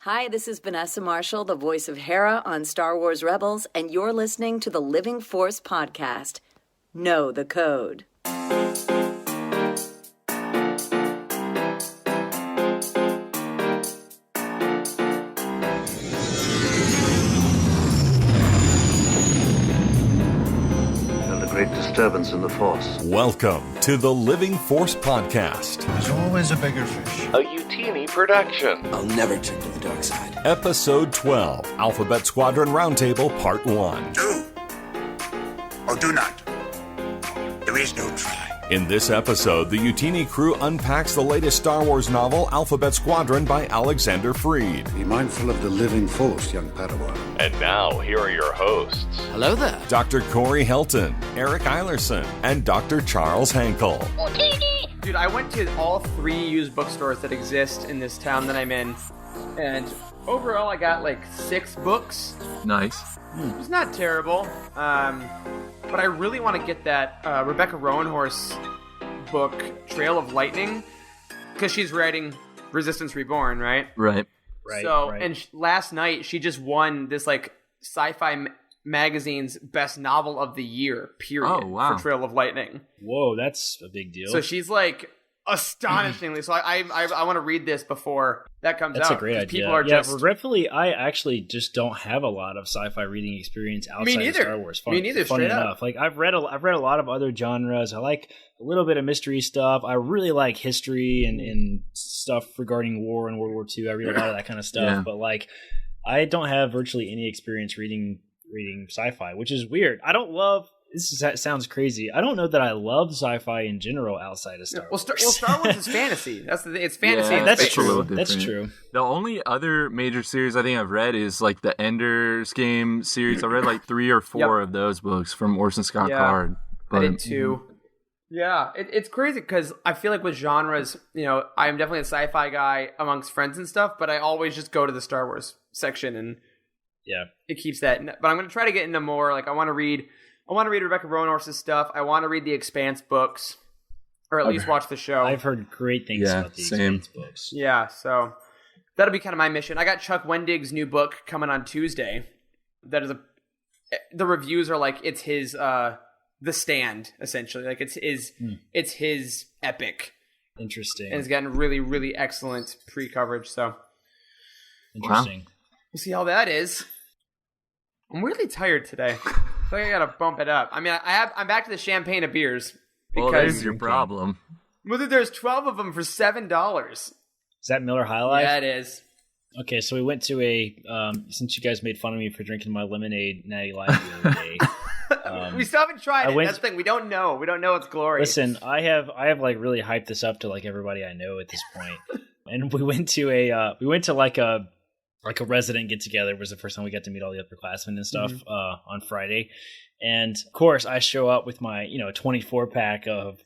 Hi, this is Vanessa Marshall, the voice of Hera on Star Wars Rebels, and you're listening to the Living Force podcast. Know the code. Great disturbance in the Force. Welcome to the Living Force podcast. There's always a bigger fish. A Utini production. I'll never turn to the dark side. Episode 12, Alphabet Squadron Roundtable, Part 1. Do or do not. There is no try. In this episode, the Utini crew unpacks the latest Star Wars novel, Alphabet Squadron by Alexander Freed. Be mindful of the living force, young Padawan. And now, here are your hosts. Hello there. Dr. Corey Helton, Eric Eilerson, and Dr. Charles Hankel. Dude, I went to all 3 used bookstores that exist in this town that I'm in, and overall I got like 6 books. Nice. It's not terrible, but I really want to get that Rebecca Roanhorse book, Trail of Lightning, because she's writing Resistance Reborn, right? Right. So, and last night she just won this like sci-fi magazine's best novel of the year, period. Oh, wow. For Trail of Lightning. Whoa, that's a big deal. So she's like astonishingly. So I want to read this before that comes That's out. a great idea. People are just regretfully, I actually just don't have a lot of sci-fi reading experience outside of Star Wars. Me neither. Funny Straight enough, up. like I've read a lot of other genres. I like a little bit of mystery stuff. I really like history and stuff regarding war and World War II. I read a lot of that kind of stuff. Yeah. But like, I don't have virtually any experience reading sci-fi, which is weird. I don't love. Sounds crazy. I don't know that I love sci-fi in general outside of Star Wars. Well, Star Wars is fantasy. It's fantasy. Yeah, and That's space. true. That's true. The only other major series I think I've read is like the Ender's Game series. I read like 3 or 4 of those books from Orson Scott Card. I did too. Yeah, it's crazy because I feel like with genres, I'm definitely a sci-fi guy amongst friends and stuff, but I always just go to the Star Wars section and it keeps that. But I'm going to try to get into more. Like I want to read Rebecca Roanhorse's stuff. I want to read the Expanse books, or at least watch the show. I've heard great things about the Expanse books. Yeah, so that'll be kind of my mission. I got Chuck Wendig's new book coming on Tuesday. The reviews are like it's his The Stand, essentially. Like it's his epic. Interesting. And it's gotten really, really excellent pre-coverage. So interesting. Wow. We'll see how that is. I'm really tired today. I feel like I gotta bump it up. I mean, I'm back to the champagne of beers. Well, there's your problem. Well, there's 12 of them for $7. Is that Miller High Life? Yeah, it is. Okay, so we went to since you guys made fun of me for drinking my lemonade Natty Light the other day. We still haven't tried it. That's the thing. We don't know. We don't know it's glorious. Listen, I have like really hyped this up to like everybody I know at this point. And we went to like a resident get together. Was the first time we got to meet all the upperclassmen and stuff on Friday. And of course, I show up with my 24 pack of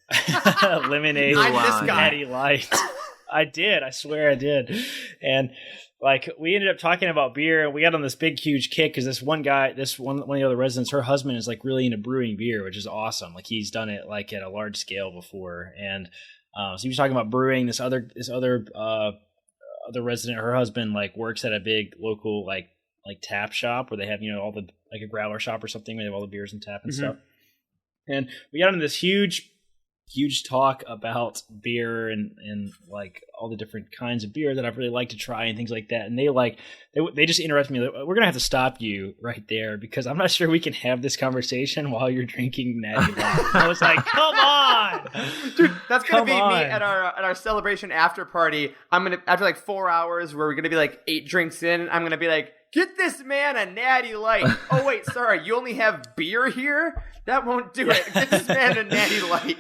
lemonade Natty Light. I did. I swear I did. And like we ended up talking about beer, and we got on this big, huge kick because this one of the other residents, her husband is like really into brewing beer, which is awesome. Like he's done it like at a large scale before, and so he was talking about brewing. This other resident, her husband like works at a big local like tap shop where they have all the like a growler shop or something where they have all the beers and tap and stuff. And we got into this huge talk about beer and like all the different kinds of beer that I've really liked to try and things like that. And they just interrupted me. Like, we're going to have to stop you right there because I'm not sure we can have this conversation while you're drinking Natty Light. I was like, come on. Dude, that's going to be me at our celebration after party. I'm going to, after like 4 hours where we're going to be like 8 drinks in, I'm going to be like, get this man a Natty Light. Oh, wait, sorry. You only have beer here? That won't do it. Get this man a Natty Light.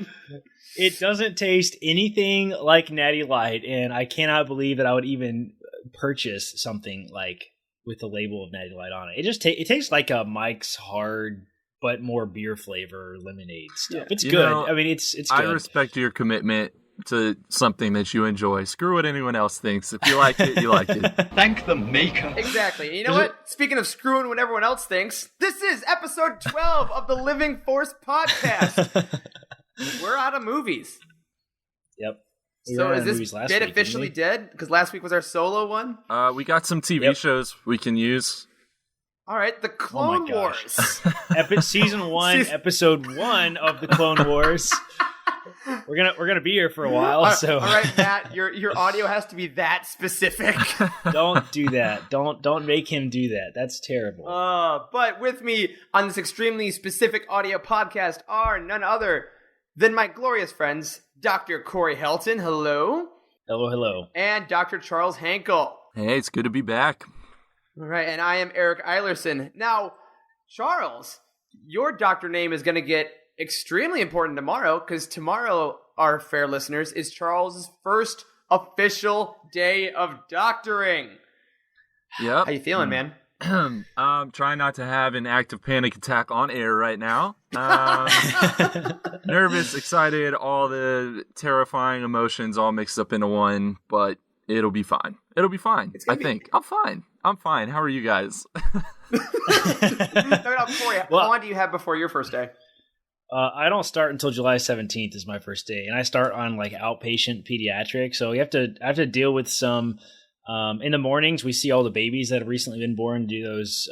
It doesn't taste anything like Natty Light, and I cannot believe that I would even purchase something like with the label of Natty Light on it. It just it tastes like a Mike's Hard but more beer flavor lemonade stuff. It's good. I mean, it's good. I respect your commitment to something that you enjoy. Screw what anyone else thinks. If you like it, you like it. Thank the maker. Exactly. You know what? Speaking of screwing what everyone else thinks, this is episode 12 of the Living Force podcast. We're out of movies. Yep. So is this bit officially dead? Because last week was our solo one? We got some TV shows we can use. All right, the Clone Wars. Season 1, Episode 1 of the Clone Wars. We're gonna be here for a while. All right, Matt, your audio has to be that specific. Don't do that. Don't make him do that. That's terrible. But with me on this extremely specific audio podcast are none other than my glorious friends, Dr. Corey Helton. Hello. Hello. And Dr. Charles Hankel. Hey, it's good to be back. All right, and I am Eric Eilerson. Now, Charles, your doctor name is going to get extremely important tomorrow, because tomorrow, our fair listeners, is Charles' first official day of doctoring. Yep. How you feeling, man? I'm trying not to have an active panic attack on air right now. Nervous, excited, all the terrifying emotions all mixed up into one, but it'll be fine. I think. I'm fine. How are you guys? Corey, how long do you have before your first day? I don't start until July 17th is my first day, and I start on like outpatient pediatric. So I have to deal with some. In the mornings, we see all the babies that have recently been born, do those,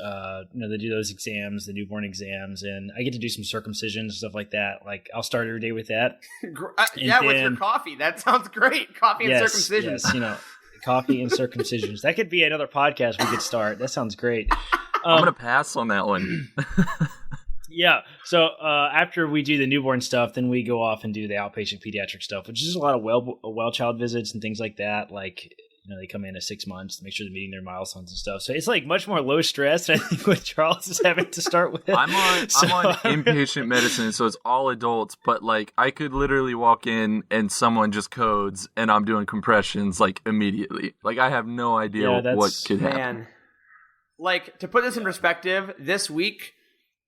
they do those exams, the newborn exams, and I get to do some circumcisions, stuff like that. Like, I'll start every day with that. With your coffee. That sounds great. Coffee and circumcisions. Yes, coffee and circumcisions. That could be another podcast we could start. That sounds great. I'm going to pass on that one. Yeah. So after we do the newborn stuff, then we go off and do the outpatient pediatric stuff, which is a lot of well child visits and things like that. Like, they come in at 6 months to make sure they're meeting their milestones and stuff. So it's like much more low stress than I think what Charles is having to start with. I'm on inpatient medicine, so it's all adults. But like, I could literally walk in and someone just codes, and I'm doing compressions like immediately. Like, I have no idea what could happen. Man. Like, to put this in perspective, this week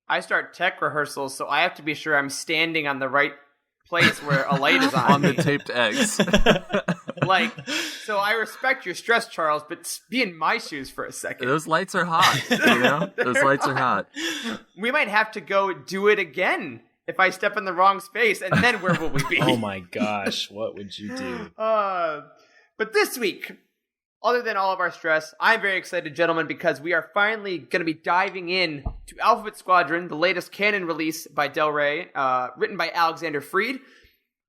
I start tech rehearsals, so I have to be sure I'm standing on the right place where a light is on. On the taped eggs. So I respect your stress, Charles, but be in my shoes for a second. Those lights are hot, Those lights are hot. We might have to go do it again if I step in the wrong space, and then where will we be? Oh my gosh, what would you do? But this week, other than all of our stress, I'm very excited, gentlemen, because we are finally going to be diving in to Alphabet Squadron, the latest canon release by Del Rey, written by Alexander Freed.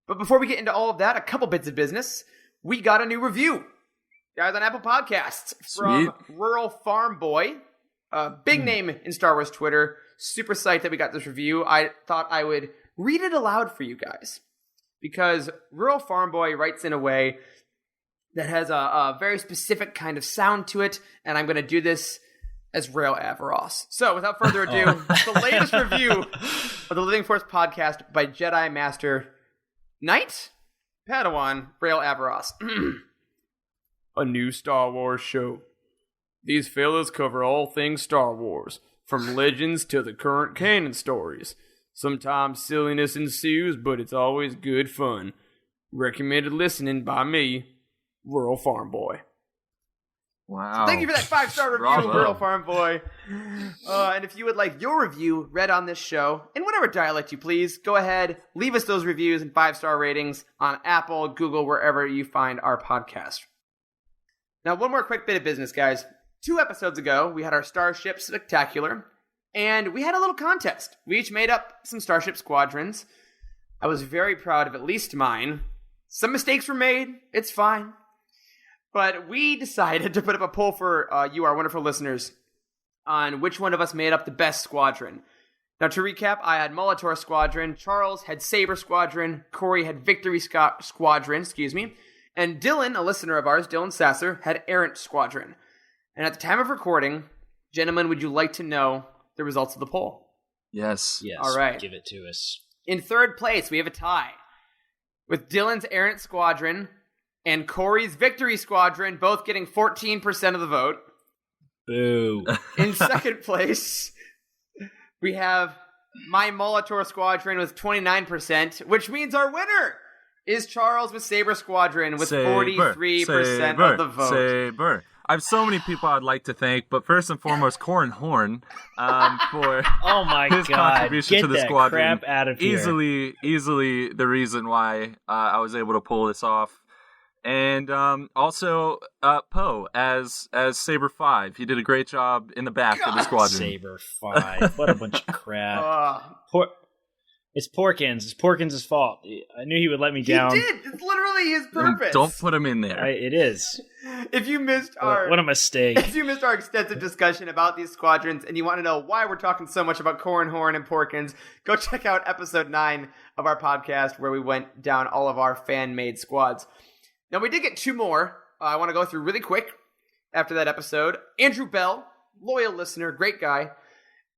But before we get into all of that, a couple bits of business. We got a new review, guys, on Apple Podcasts from Rural Farm Boy, a big name in Star Wars Twitter. Super psyched that we got this review. I thought I would read it aloud for you guys, because Rural Farm Boy writes in a way that has a very specific kind of sound to it, and I'm going to do this as Rail Avaros. So, without further ado, the latest review of the Living Force podcast by Jedi Master Knight Padawan Rail Avaros. A new Star Wars show. These fellas cover all things Star Wars, from legends to the current canon stories. Sometimes silliness ensues, but it's always good fun. Recommended listening by me, Rural Farm Boy. Wow. So thank you for that 5-star review, Rural Farm Boy. And if you would like your review read on this show, in whatever dialect you please, go ahead, leave us those reviews and 5-star ratings on Apple, Google, wherever you find our podcast. Now, one more quick bit of business, guys. 2 episodes ago, we had our Starship Spectacular, and we had a little contest. We each made up some Starship squadrons. I was very proud of at least mine. Some mistakes were made. It's fine. But we decided to put up a poll for you, our wonderful listeners, on which one of us made up the best squadron. Now, to recap, I had Molitor Squadron, Charles had Saber Squadron, Corey had Victory Squadron, and Dylan, a listener of ours, Dylan Sasser, had Errant Squadron. And at the time of recording, gentlemen, would you like to know the results of the poll? Yes. All right. Give it to us. In third place, we have a tie, with Dylan's Errant Squadron and Corey's Victory Squadron both getting 14% of the vote. Boo. In second place, we have my Molitor Squadron with 29%, which means our winner is Charles with Saber Squadron with 43% of the vote. Saber. I have so many people I'd like to thank, but first and foremost, Corin Horn for oh my his contribution Get to the that squadron. Crap out of here. Easily the reason why I was able to pull this off. And also Poe as Saber 5. He did a great job in the back of the squadron. Saber 5. What a bunch of crap. It's Porkins. It's Porkins' fault. I knew he would let me down. He did. It's literally his purpose. Don't put him in there. It is. If you missed what a mistake. If you missed our extensive discussion about these squadrons and you want to know why we're talking so much about Cornhorn and Porkins, go check out episode 9 of our podcast where we went down all of our fan-made squads. Now, we did get 2 more I want to go through really quick after that episode. Andrew Bell, loyal listener, great guy,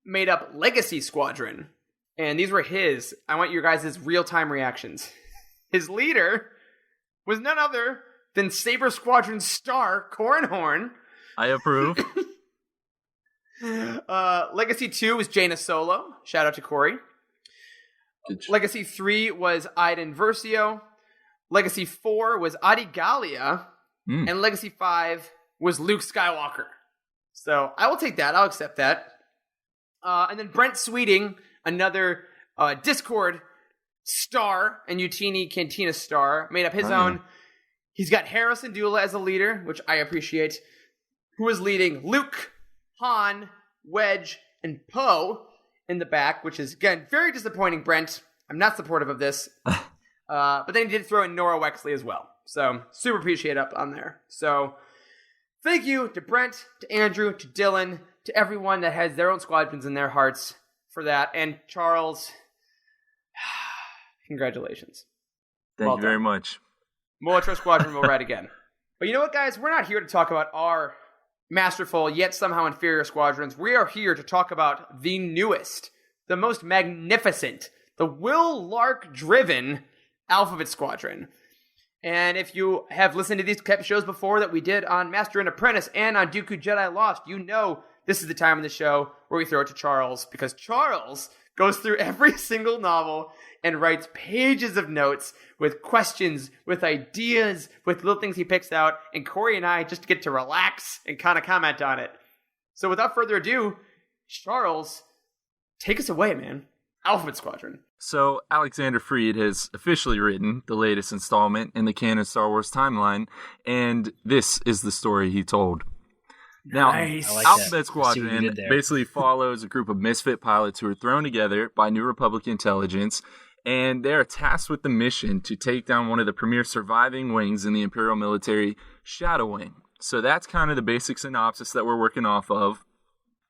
made up Legacy Squadron. And these were his. I want your guys' real-time reactions. His leader was none other than Saber Squadron star Cornhorn. I approve. Legacy 2 was Jaina Solo. Shout out to Corey. Legacy 3 was Aiden Versio. Legacy 4 was Adi Gallia. And Legacy 5 was Luke Skywalker. So I will take that. I'll accept that. And then Brent Sweeting, another Discord star and Utini Cantina star, made up his own. He's got Harrison Dula as a leader, which I appreciate, who is leading Luke, Han, Wedge, and Poe in the back, which is, again, very disappointing, Brent. I'm not supportive of this. But then he did throw in Nora Wexley as well. So, super appreciate up on there. So, thank you to Brent, to Andrew, to Dylan, to everyone that has their own squadrons in their hearts for that. And Charles, congratulations. Thank you very much. Molotro Squadron will ride again. But you know what, guys? We're not here to talk about our masterful yet somehow inferior squadrons. We are here to talk about the newest, the most magnificent, the Will Lark-driven Alphabet Squadron. And if you have listened to these shows before that we did on Master and Apprentice and on Dooku Jedi Lost, you know this is the time of the show where we throw it to Charles, because Charles goes through every single novel and writes pages of notes with questions, with ideas, with little things he picks out, and Corey and I just get to relax and kind of comment on it. So without further ado, Charles, take us away, man. Alphabet Squadron. So, Alexander Freed has officially written the latest installment in the canon Star Wars timeline, and this is the story he told. Now, Alphabet Squadron basically follows a group of misfit pilots who are thrown together by New Republic intelligence, and they're tasked with the mission to take down one of the premier surviving wings in the Imperial military, Shadow Wing. So that's kind of the basic synopsis that we're working off of.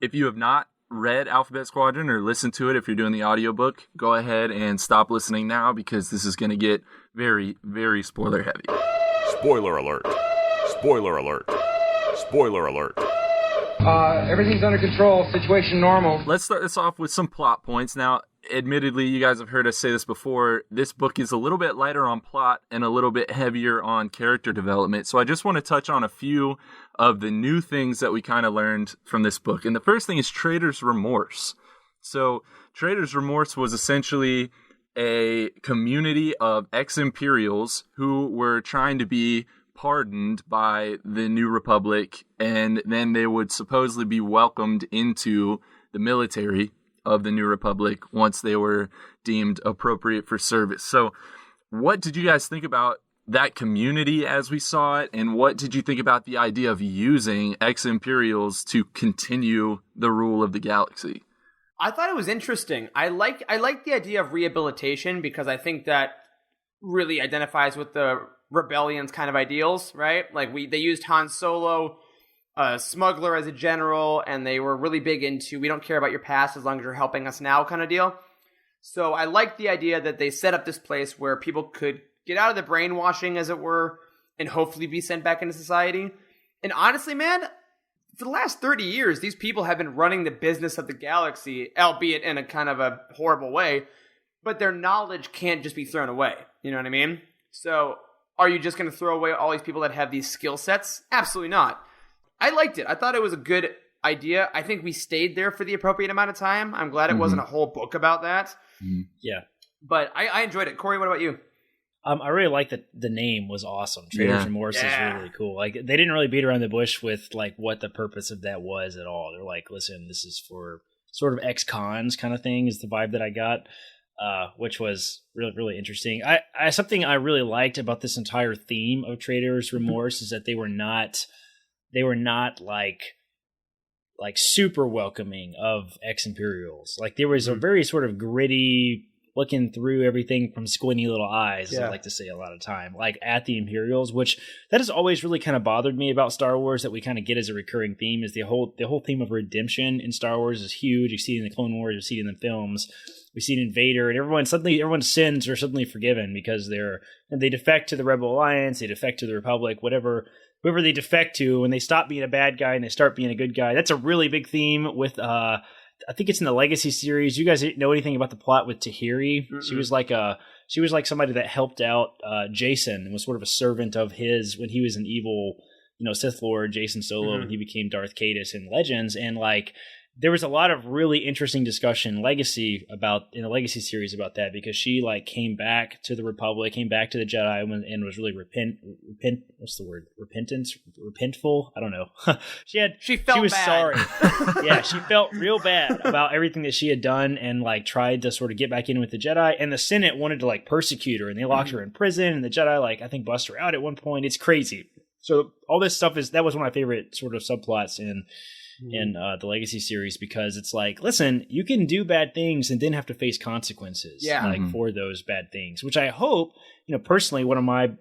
If you have not read Alphabet Squadron or listened to it, if you're doing the audiobook, go ahead and stop listening now, because this is going to get very, very spoiler heavy. Spoiler alert. Spoiler alert. Spoiler alert. Everything's under control. Situation normal. Let's start this off with some plot points. Now, admittedly, you guys have heard us say this before, this book is a little bit lighter on plot and a little bit heavier on character development. So I just want to touch on a few of the new things that we kind of learned from this book. And the first thing is Traitor's Remorse. So Traitor's Remorse was essentially a community of ex-Imperials who were trying to be pardoned by the New Republic, and then they would supposedly be welcomed into the military of the New Republic once they were deemed appropriate for service. So what did you guys think about that community as we saw it, and what did you think about the idea of using ex-Imperials to continue the rule of the galaxy? I thought it was interesting. I like the idea of rehabilitation, because I think that really identifies with the rebellion's kind of ideals, right? Like they used Han Solo, a smuggler, as a general, and they were really big into, we don't care about your past as long as you're helping us now kind of deal. So I like the idea that they set up this place where people could get out of the brainwashing, as it were, and hopefully be sent back into society. And honestly, man, for the last 30 years, these people have been running the business of the galaxy, albeit in a kind of a horrible way, but their knowledge can't just be thrown away. You know what I mean? So are you just going to throw away all these people that have these skill sets? Absolutely not. I liked it. I thought it was a good idea. I think we stayed there for the appropriate amount of time. I'm glad it wasn't a whole book about that. Yeah. But I enjoyed it. Corey, what about you? I really like the name was awesome. Traitor's Remorse is really cool. Like, they didn't really beat around the bush with like what the purpose of that was at all. They're like, listen, this is for sort of ex-cons kind of thing is the vibe that I got. which was really, really interesting. Something I really liked about this entire theme of Traitor's Remorse is that they were not like super welcoming of ex-Imperials. Like there was a very sort of gritty looking through everything from squinty little eyes, as I like to say a lot of time, like at the Imperials, which that has always really kind of bothered me about Star Wars, that we kind of get as a recurring theme is the whole theme of redemption in Star Wars is huge. You see it in the Clone Wars, you see it in the films, we see it in Vader, and everyone's sins are suddenly forgiven because they defect to the Rebel Alliance, they defect to the Republic, whoever they defect to, when they stop being a bad guy and they start being a good guy. That's a really big theme with I think it's in the Legacy series. You guys know anything about the plot with Tahiri? Mm-mm. She was like somebody that helped out Jason and was sort of a servant of his when he was an evil, Sith Lord, Jason Solo, when he became Darth Caedus in Legends. And like there was a lot of really interesting discussion in the Legacy series about that, because she like came back to the Republic, came back to the Jedi, and was really repentful. I don't know. She was bad. Sorry. Yeah, she felt real bad about everything that she had done, and like tried to sort of get back in with the Jedi. And the Senate wanted to like persecute her, and they locked her in prison. And the Jedi like I think bust her out at one point. It's crazy. So all this stuff that was one of my favorite sort of subplots in the Legacy series, because it's like, listen, you can do bad things and then have to face consequences for those bad things, which I hope, personally, one of my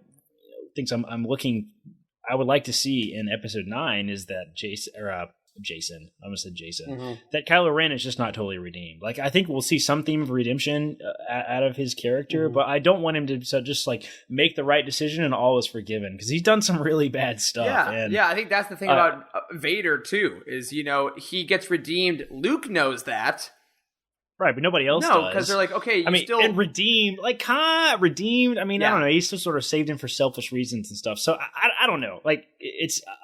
things I would like to see in episode 9 is that Jason, I almost said Jason, that Kylo Ren is just not totally redeemed. Like, I think we'll see some theme of redemption out of his character, but I don't want him to just like make the right decision and all is forgiven, because he's done some really bad stuff. Yeah, I think that's the thing about Vader too, is, he gets redeemed. Luke knows that. Right, but nobody else does. No, because they're like, okay, and redeemed. I mean, Yeah. I don't know. He still sort of saved him for selfish reasons and stuff. So I don't know. Like,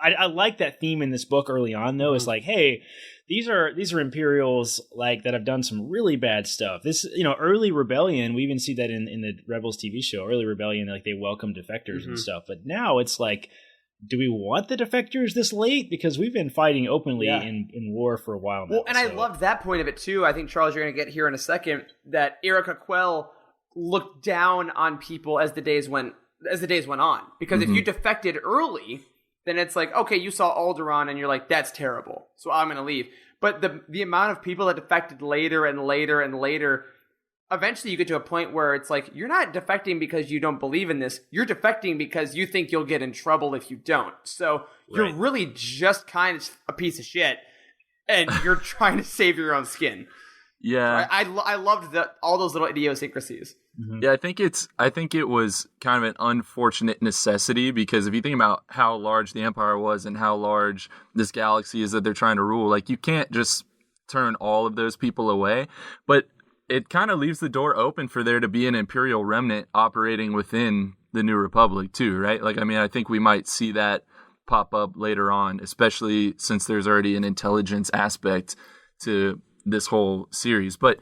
I like that theme in this book early on, though. It's like, hey, these are Imperials like that have done some really bad stuff. This, early rebellion. We even see that in the Rebels TV show. Early rebellion, like they welcome defectors and stuff. But now it's like, do we want the defectors this late? Because we've been fighting openly in war for a while now. Well, and I loved that point of it too. I think, Charles, you're going to get here in a second, that Erica Quell looked down on people as the days went on. Because if you defected early, then it's like, okay, you saw Alderaan and you're like, that's terrible, so I'm going to leave. But the amount of people that defected later and later and later, eventually you get to a point where it's like, you're not defecting because you don't believe in this. You're defecting because you think you'll get in trouble if you don't. So you're really just kind of a piece of shit, and you're trying to save your own skin. Yeah. So I loved all those little idiosyncrasies. Yeah, I think it was kind of an unfortunate necessity, because if you think about how large the Empire was and how large this galaxy is that they're trying to rule, like, you can't just turn all of those people away. But it kind of leaves the door open for there to be an Imperial remnant operating within the New Republic too, right? Like, I mean, I think we might see that pop up later on, especially since there's already an intelligence aspect to this whole series. But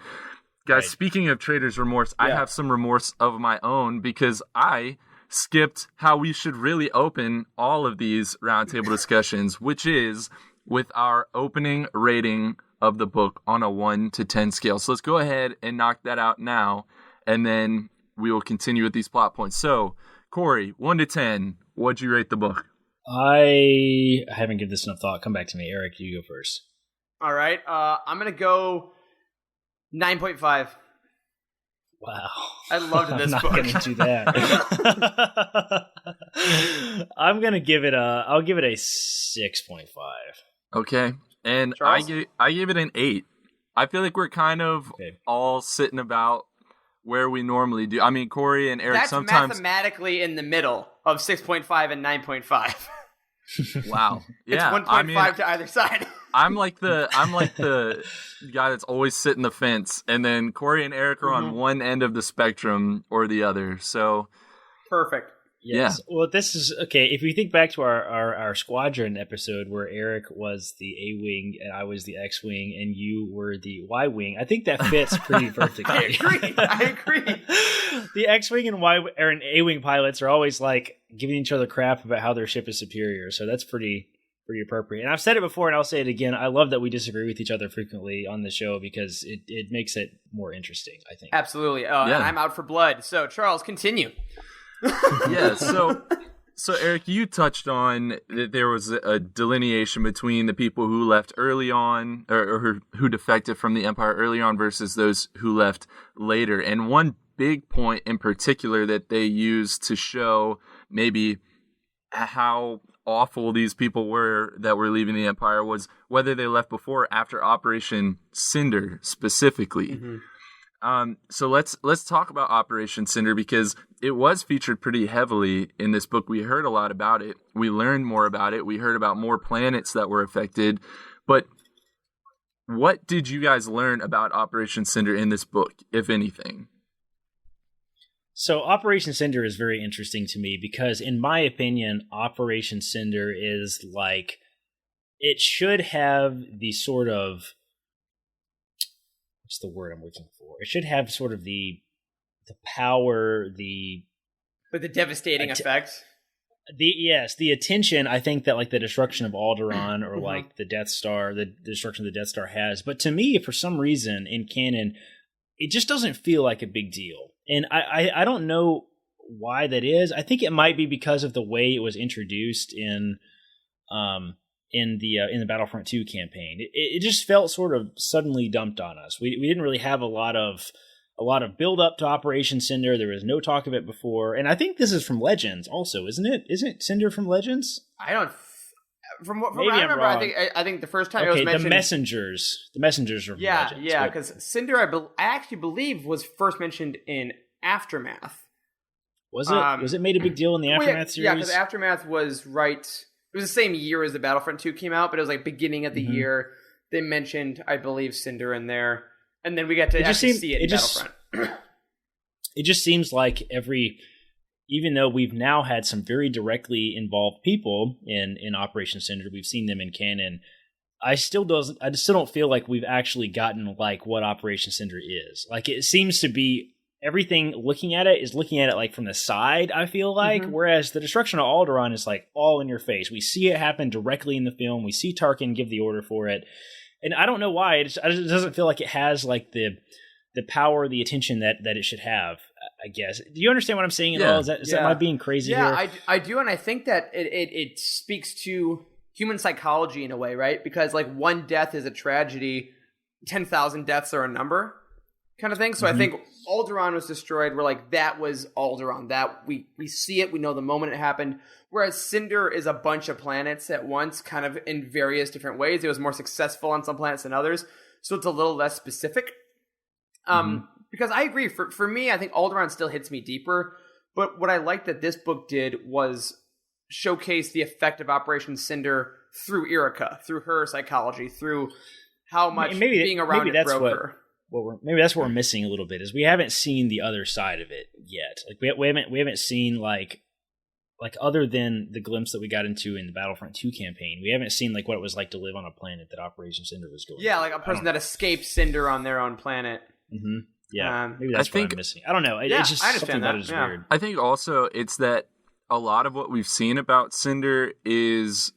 guys, speaking of Traitor's Remorse, I have some remorse of my own, because I skipped how we should really open all of these roundtable discussions, which is with our opening rating of the book on a 1 to 10 scale. So let's go ahead and knock that out now, and then we will continue with these plot points. So, Corey, 1 to 10, what'd you rate the book? I haven't given this enough thought. Come back to me. Eric, you go first. All right. I'm going to go 9.5. Wow. I loved this book. I'm not going to do that. I'm going to give it I'll give it a 6.5. Okay. And Charles? I gave it an 8. I feel like we're kind of all sitting about where we normally do. I mean, Corey and Eric, that's sometimes mathematically in the middle of 6.5 and 9.5. Wow. Yeah. It's 1.5 to either side. I'm like the guy that's always sitting the fence, and then Corey and Eric are on one end of the spectrum or the other. So perfect. Yes. Yeah. Well, this is okay. If you think back to our Squadron episode where Eric was the A-wing and I was the X-wing and you were the Y-wing, I think that fits pretty perfectly. I agree. The X-wing and A-wing pilots are always like giving each other crap about how their ship is superior. So that's pretty pretty appropriate. And I've said it before, and I'll say it again. I love that we disagree with each other frequently on the show because it makes it more interesting, I think. Absolutely. And I'm out for blood. So, Charles, continue. Yeah, so Eric, you touched on that there was a delineation between the people who left early on or who defected from the Empire early on versus those who left later. And one big point in particular that they used to show maybe how awful these people were that were leaving the Empire was whether they left before or after Operation Cinder specifically. Mm-hmm. So let's talk about Operation Cinder because it was featured pretty heavily in this book. We heard a lot about it. We learned more about it. We heard about more planets that were affected. But what did you guys learn about Operation Cinder in this book, if anything? So Operation Cinder is very interesting to me because, in my opinion, Operation Cinder is like, it should have the sort of, what's the word I'm looking for? It should have sort of the power, But the devastating effect. The attention, I think that like the destruction of Alderaan or like the Death Star, the destruction of the Death Star has. But to me, for some reason in canon, it just doesn't feel like a big deal. And I don't know why that is. I think it might be because of the way it was introduced in the Battlefront 2 campaign. It just felt sort of suddenly dumped on us. We didn't really have a lot of build up to Operation Cinder. There was no talk of it before. And I think this is from Legends also, isn't it? Isn't Cinder from Legends? From what I remember, I think the first time it was mentioned, the messengers are from Legends. Yeah, because Cinder, I actually believe, was first mentioned in Aftermath. Was it? Was it made a big deal in the Aftermath series? Yeah, because Aftermath was right. It was the same year as the Battlefront 2 came out, but it was like beginning of the year. They mentioned, I believe, Cinder in there, and then we got to see it in Battlefront. It just seems like even though we've now had some very directly involved people in Operation Cinder, we've seen them in canon, I still don't feel like we've actually gotten like what Operation Cinder is. Like it seems to be everything looking at it like from the side, I feel like, whereas the destruction of Alderaan is like all in your face. We see it happen directly in the film. We see Tarkin give the order for it. And I don't know why. It doesn't feel like it has like the power, the attention that it should have, I guess. Do you understand what I'm saying at all? Is that am I being crazy here? Yeah, I do, and I think that it speaks to human psychology in a way, right? Because like one death is a tragedy, 10,000 deaths are a number kind of thing. So I think Alderaan was destroyed. We're like, that was Alderaan. That we see it, we know the moment it happened. Whereas Cinder is a bunch of planets at once, kind of in various different ways. It was more successful on some planets than others, so it's a little less specific. Because I agree, for me, I think Alderaan still hits me deeper. But what I liked that this book did was showcase the effect of Operation Cinder through Erica, through her psychology, through how much being around it broke her. Maybe that's what we're missing a little bit, is we haven't seen the other side of it yet. Like we haven't seen like other than the glimpse that we got into in the Battlefront 2 campaign, we haven't seen like what it was like to live on a planet that Operation Cinder was going. Yeah, like a person that escaped Cinder on their own planet. Mm-hmm. Yeah, maybe that's what I'm missing. I don't know. It's just something that is weird. I think also it's that a lot of what we've seen about Cinder is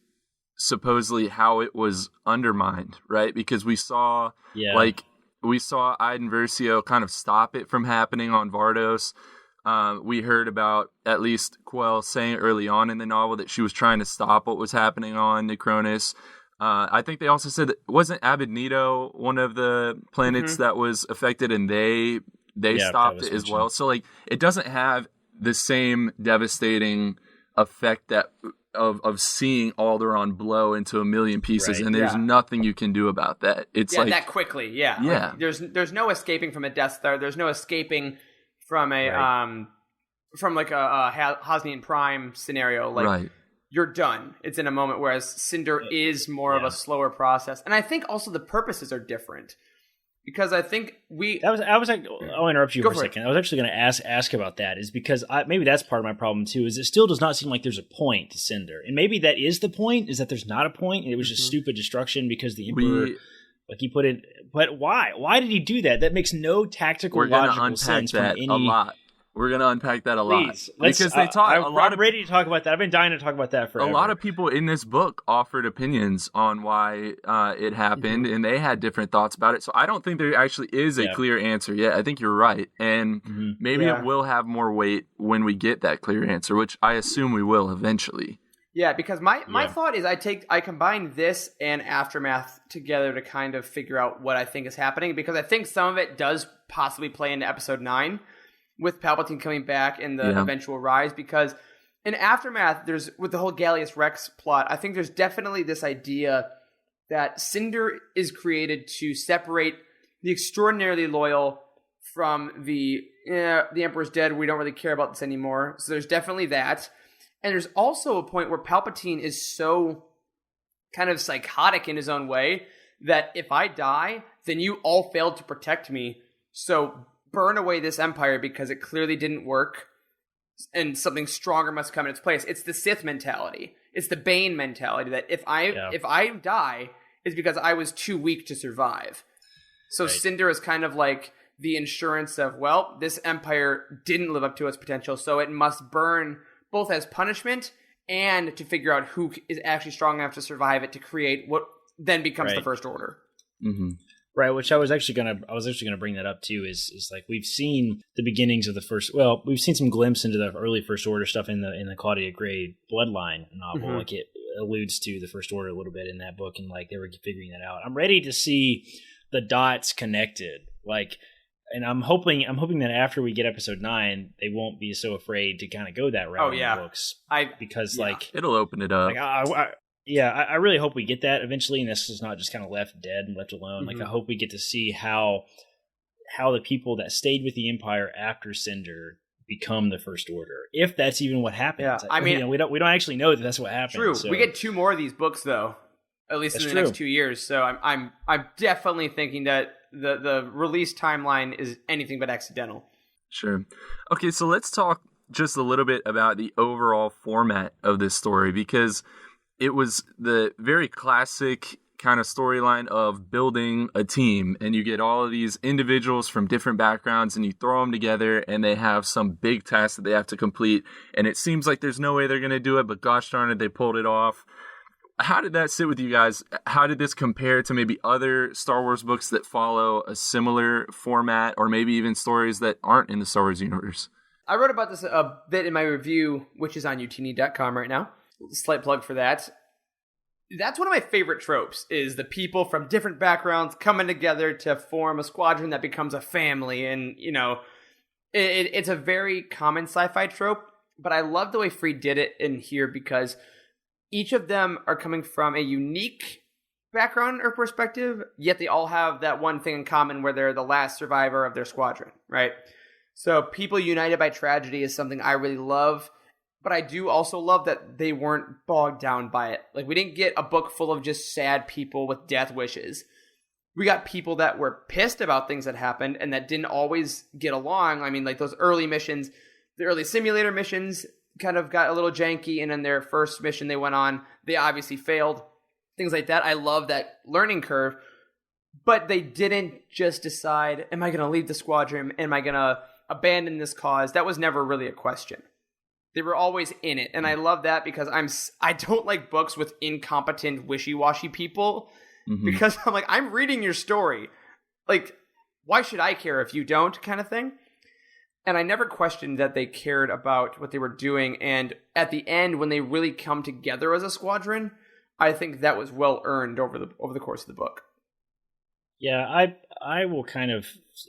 supposedly how it was undermined, right? Because we saw Iden Versio kind of stop it from happening on Vardos. We heard about at least Quell saying early on in the novel that she was trying to stop what was happening on Necronis. I think they also said that wasn't Abednedo one of the planets that was affected, and they stopped it as well. So like it doesn't have the same devastating effect that of seeing Alderaan blow into a million pieces, and there's nothing you can do about that. It's like that quickly, Like, there's no escaping from a Death Star. There's no escaping from a from like a Hosnian Prime scenario. Like you're done. It's in a moment. Whereas Cinder is more of a slower process, and I think also the purposes are different. Because I think I'll interrupt you for a second. I was actually going to ask about that, is because maybe that's part of my problem too, is it still does not seem like there's a point to Cinder. And maybe that is the point, is that there's not a point, and it was just stupid destruction because the Emperor, like he put it, but why? Why did he do that? That makes no tactical logical sense from any... a lot. We're going to unpack that a lot. Because they talk a lot. I'm ready to talk about that. I've been dying to talk about that forever. A lot of people in this book offered opinions on why it happened, and they had different thoughts about it. So I don't think there actually is a clear answer yet. I think you're right. And maybe it will have more weight when we get that clear answer, which I assume we will eventually. Yeah, because my thought is I combine this and Aftermath together to kind of figure out what I think is happening, because I think some of it does possibly play into episode 9 with Palpatine coming back and the eventual rise, because in Aftermath, there's with the whole Gallius Rex plot, I think there's definitely this idea that Cinder is created to separate the extraordinarily loyal from the Emperor's dead, we don't really care about this anymore. So there's definitely that. And there's also a point where Palpatine is so kind of psychotic in his own way that if I die, then you all failed to protect me. So burn away this empire because it clearly didn't work and something stronger must come in its place. It's the Sith mentality. It's the Bane mentality that if I die, it's because I was too weak to survive. So Cinder is kind of like the insurance of, well, this empire didn't live up to its potential, so it must burn both as punishment and to figure out who is actually strong enough to survive it to create what then becomes the First Order. Mm-hmm. Right, which I was actually gonna bring that up too. Is like we've seen the beginnings of the first. Well, we've seen some glimpse into the early First Order stuff in the Claudia Gray Bloodline novel. Like it alludes to the First Order a little bit in that book, and like they were figuring that out. I'm ready to see the dots connected. Like, and I'm hoping that after we get episode 9, they won't be so afraid to kind of go that route in the books. Because it'll open it up. Like, I really hope we get that eventually, and this is not just kind of left dead and left alone. Like, I hope we get to see how the people that stayed with the Empire after Cinder become the First Order, if that's even what happens. Yeah. I mean, we don't actually know that that's what happened. True. So. We get 2 more of these books, though, at least in the next 2 years. So I'm definitely thinking that the release timeline is anything but accidental. Sure. Okay, so let's talk just a little bit about the overall format of this story, because it was the very classic kind of storyline of building a team, and you get all of these individuals from different backgrounds and you throw them together and they have some big task that they have to complete, and it seems like there's no way they're going to do it, but gosh darn it, they pulled it off. How did that sit with you guys? How did this compare to maybe other Star Wars books that follow a similar format, or maybe even stories that aren't in the Star Wars universe? I wrote about this a bit in my review, which is on utini.com right now. Slight plug for that. That's one of my favorite tropes, is the people from different backgrounds coming together to form a squadron that becomes a family. And, you know, it's a very common sci-fi trope, but I love the way Free did it in here, because each of them are coming from a unique background or perspective, yet they all have that one thing in common where they're the last survivor of their squadron, right? So people united by tragedy is something I really love. But I do also love that they weren't bogged down by it. Like, we didn't get a book full of just sad people with death wishes. We got people that were pissed about things that happened and that didn't always get along. I mean, like those early missions, the early simulator missions kind of got a little janky, and then their first mission they went on, they obviously failed. Things like that. I love that learning curve. But they didn't just decide, am I going to leave the squadron? Am I going to abandon this cause? That was never really a question. They were always in it, and I love that, because I don't like books with incompetent, wishy-washy people, because I'm like, I'm reading your story. Like, why should I care if you don't, kind of thing? And I never questioned that they cared about what they were doing, and at the end, when they really come together as a squadron, I think that was well earned over the course of the book. Yeah, I will kind of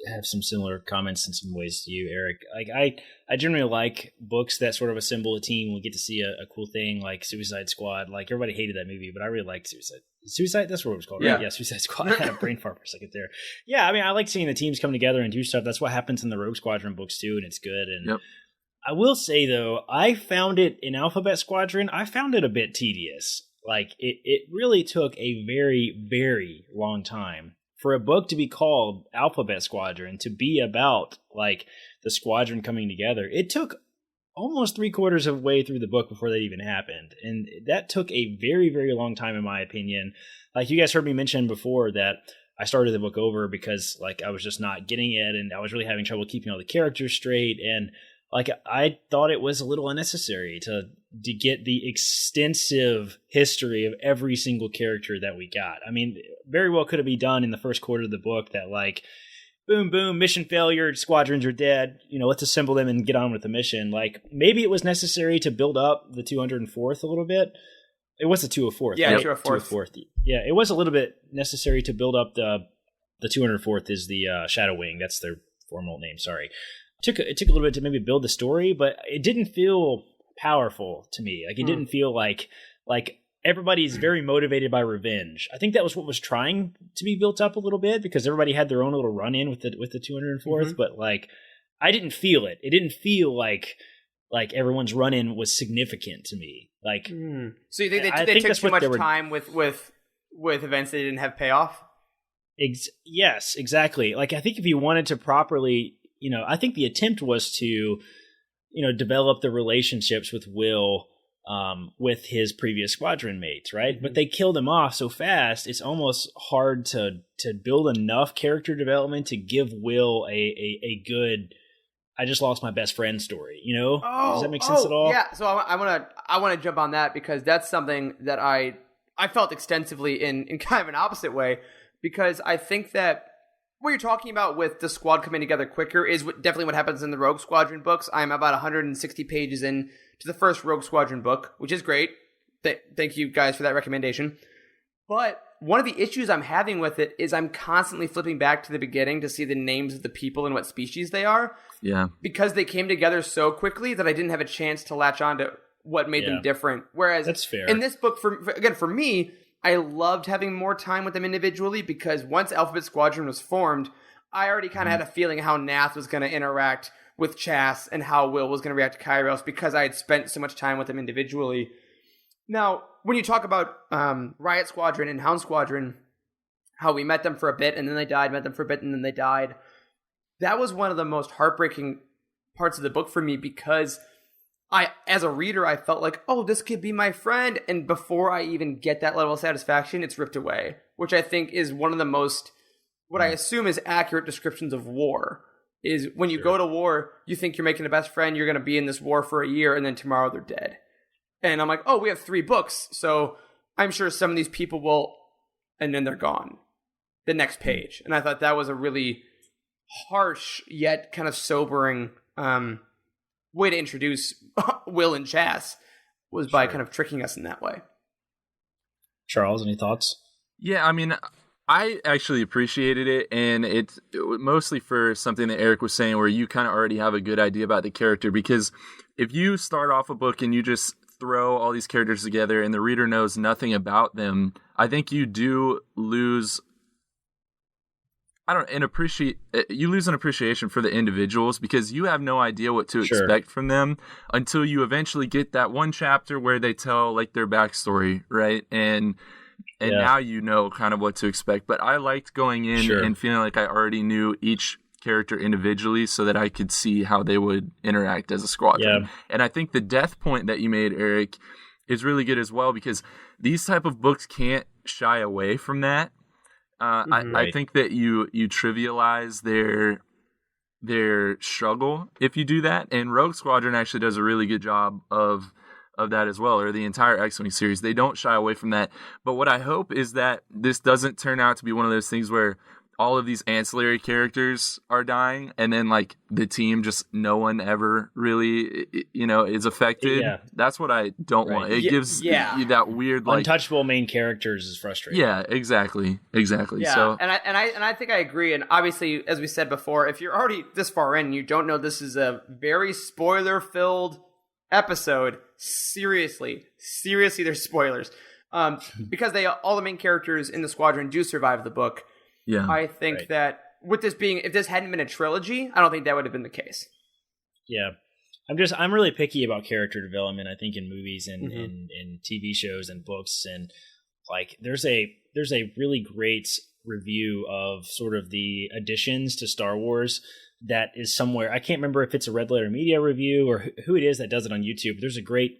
have some similar comments in some ways to you, Eric. Like I generally like books that sort of assemble a team. We get to see a cool thing like Suicide Squad. Like, everybody hated that movie, but I really liked Suicide. That's what it was called, right? Yeah, Suicide Squad. I had a brain fart for a second there. Yeah, I mean, I like seeing the teams come together and do stuff. That's what happens in the Rogue Squadron books too, and it's good. And I will say though, I found it in Alphabet Squadron. I found it a bit tedious. Like it really took a very, very long time for a book to be called Alphabet Squadron, to be about like the squadron coming together. It took almost 3/4 of the way through the book before that even happened. And that took a very, very long time, in my opinion. Like, you guys heard me mention before that I started the book over because like I was just not getting it, and I was really having trouble keeping all the characters straight. And like I thought it was a little unnecessary to get the extensive history of every single character that we got. I mean, very well could have been done in the first quarter of the book that like, boom, boom, mission failure, squadrons are dead, let's assemble them and get on with the mission. Like, maybe it was necessary to build up the 204th a little bit. It was the 204th. Yeah, right? 204th. Yeah, it was a little bit necessary to build up the 204th is the Shadow Wing. That's their formal name, sorry. It took a little bit to maybe build the story, but it didn't feel powerful to me. Like, it didn't feel like everybody's very motivated by revenge. I think that was what was trying to be built up a little bit because everybody had their own little run-in with the 204th, but like I didn't feel it. It didn't feel like everyone's run-in was significant to me. Like, so you think they took too much time with events that didn't have payoff? Yes, exactly. Like, I think if you wanted to properly, I think the attempt was to, develop the relationships with Will, with his previous squadron mates, right? But they killed him off so fast, it's almost hard to build enough character development to give Will a good, I just lost my best friend story, Does that make sense at all? Yeah, so I want to jump on that because that's something that I felt extensively in kind of an opposite way, because I think that what you're talking about with the squad coming together quicker is definitely what happens in the Rogue Squadron books. I'm about 160 pages in to the first Rogue Squadron book, which is great. Thank you guys for that recommendation. But one of the issues I'm having with it is I'm constantly flipping back to the beginning to see the names of the people and what species they are. Yeah. Because they came together so quickly that I didn't have a chance to latch on to what made them different. Whereas that's fair. In this book, for me, I loved having more time with them individually because once Alphabet Squadron was formed, I already kind of had a feeling how Nath was going to interact with Chas and how Will was going to react to Kairos because I had spent so much time with them individually. Now, when you talk about Riot Squadron and Hound Squadron, how we met them for a bit and then they died, met them for a bit and then they died, that was one of the most heartbreaking parts of the book for me because as a reader, I felt like, oh, this could be my friend. And before I even get that level of satisfaction, it's ripped away, which I think is one of the most, what I assume is accurate descriptions of war. Is when you go to war, you think you're making a best friend, you're going to be in this war for a year, and then tomorrow they're dead. And I'm like, oh, we have 3 books, so I'm sure some of these people will, and then they're gone. The next page. And I thought that was a really harsh, yet kind of sobering way to introduce Will and Chas, was by kind of tricking us in that way. Charles, any thoughts? Yeah, I mean, I actually appreciated it, and it's mostly for something that Eric was saying where you kind of already have a good idea about the character, because if you start off a book and you just throw all these characters together and the reader knows nothing about them, I think you do lose you lose an appreciation for the individuals because you have no idea what to expect from them until you eventually get that one chapter where they tell like their backstory, right? And now you know kind of what to expect. But I liked going in and feeling like I already knew each character individually so that I could see how they would interact as a squadron. Yeah. And I think the death point that you made, Eric, is really good as well because these type of books can't shy away from that. I think that you trivialize their struggle if you do that, and Rogue Squadron actually does a really good job of that as well, or the entire X-Wing series. They don't shy away from that. But what I hope is that this doesn't turn out to be one of those things where all of these ancillary characters are dying, and then like the team just no one ever really is affected. Yeah. That's what I don't want. It gives you that weird like untouchable main characters is frustrating. Yeah, exactly. Yeah, so and I think I agree. And obviously, as we said before, if you're already this far in and you don't know this is a very spoiler-filled episode, seriously, there's spoilers. Because all the main characters in the squadron do survive the book. Yeah, I think that with this being, if this hadn't been a trilogy, I don't think that would have been the case. Yeah, I'm really picky about character development. I think in movies and in TV shows and books, and like there's a really great review of sort of the additions to Star Wars that is somewhere. I can't remember if it's a Red Letter Media review or who it is that does it on YouTube. There's a great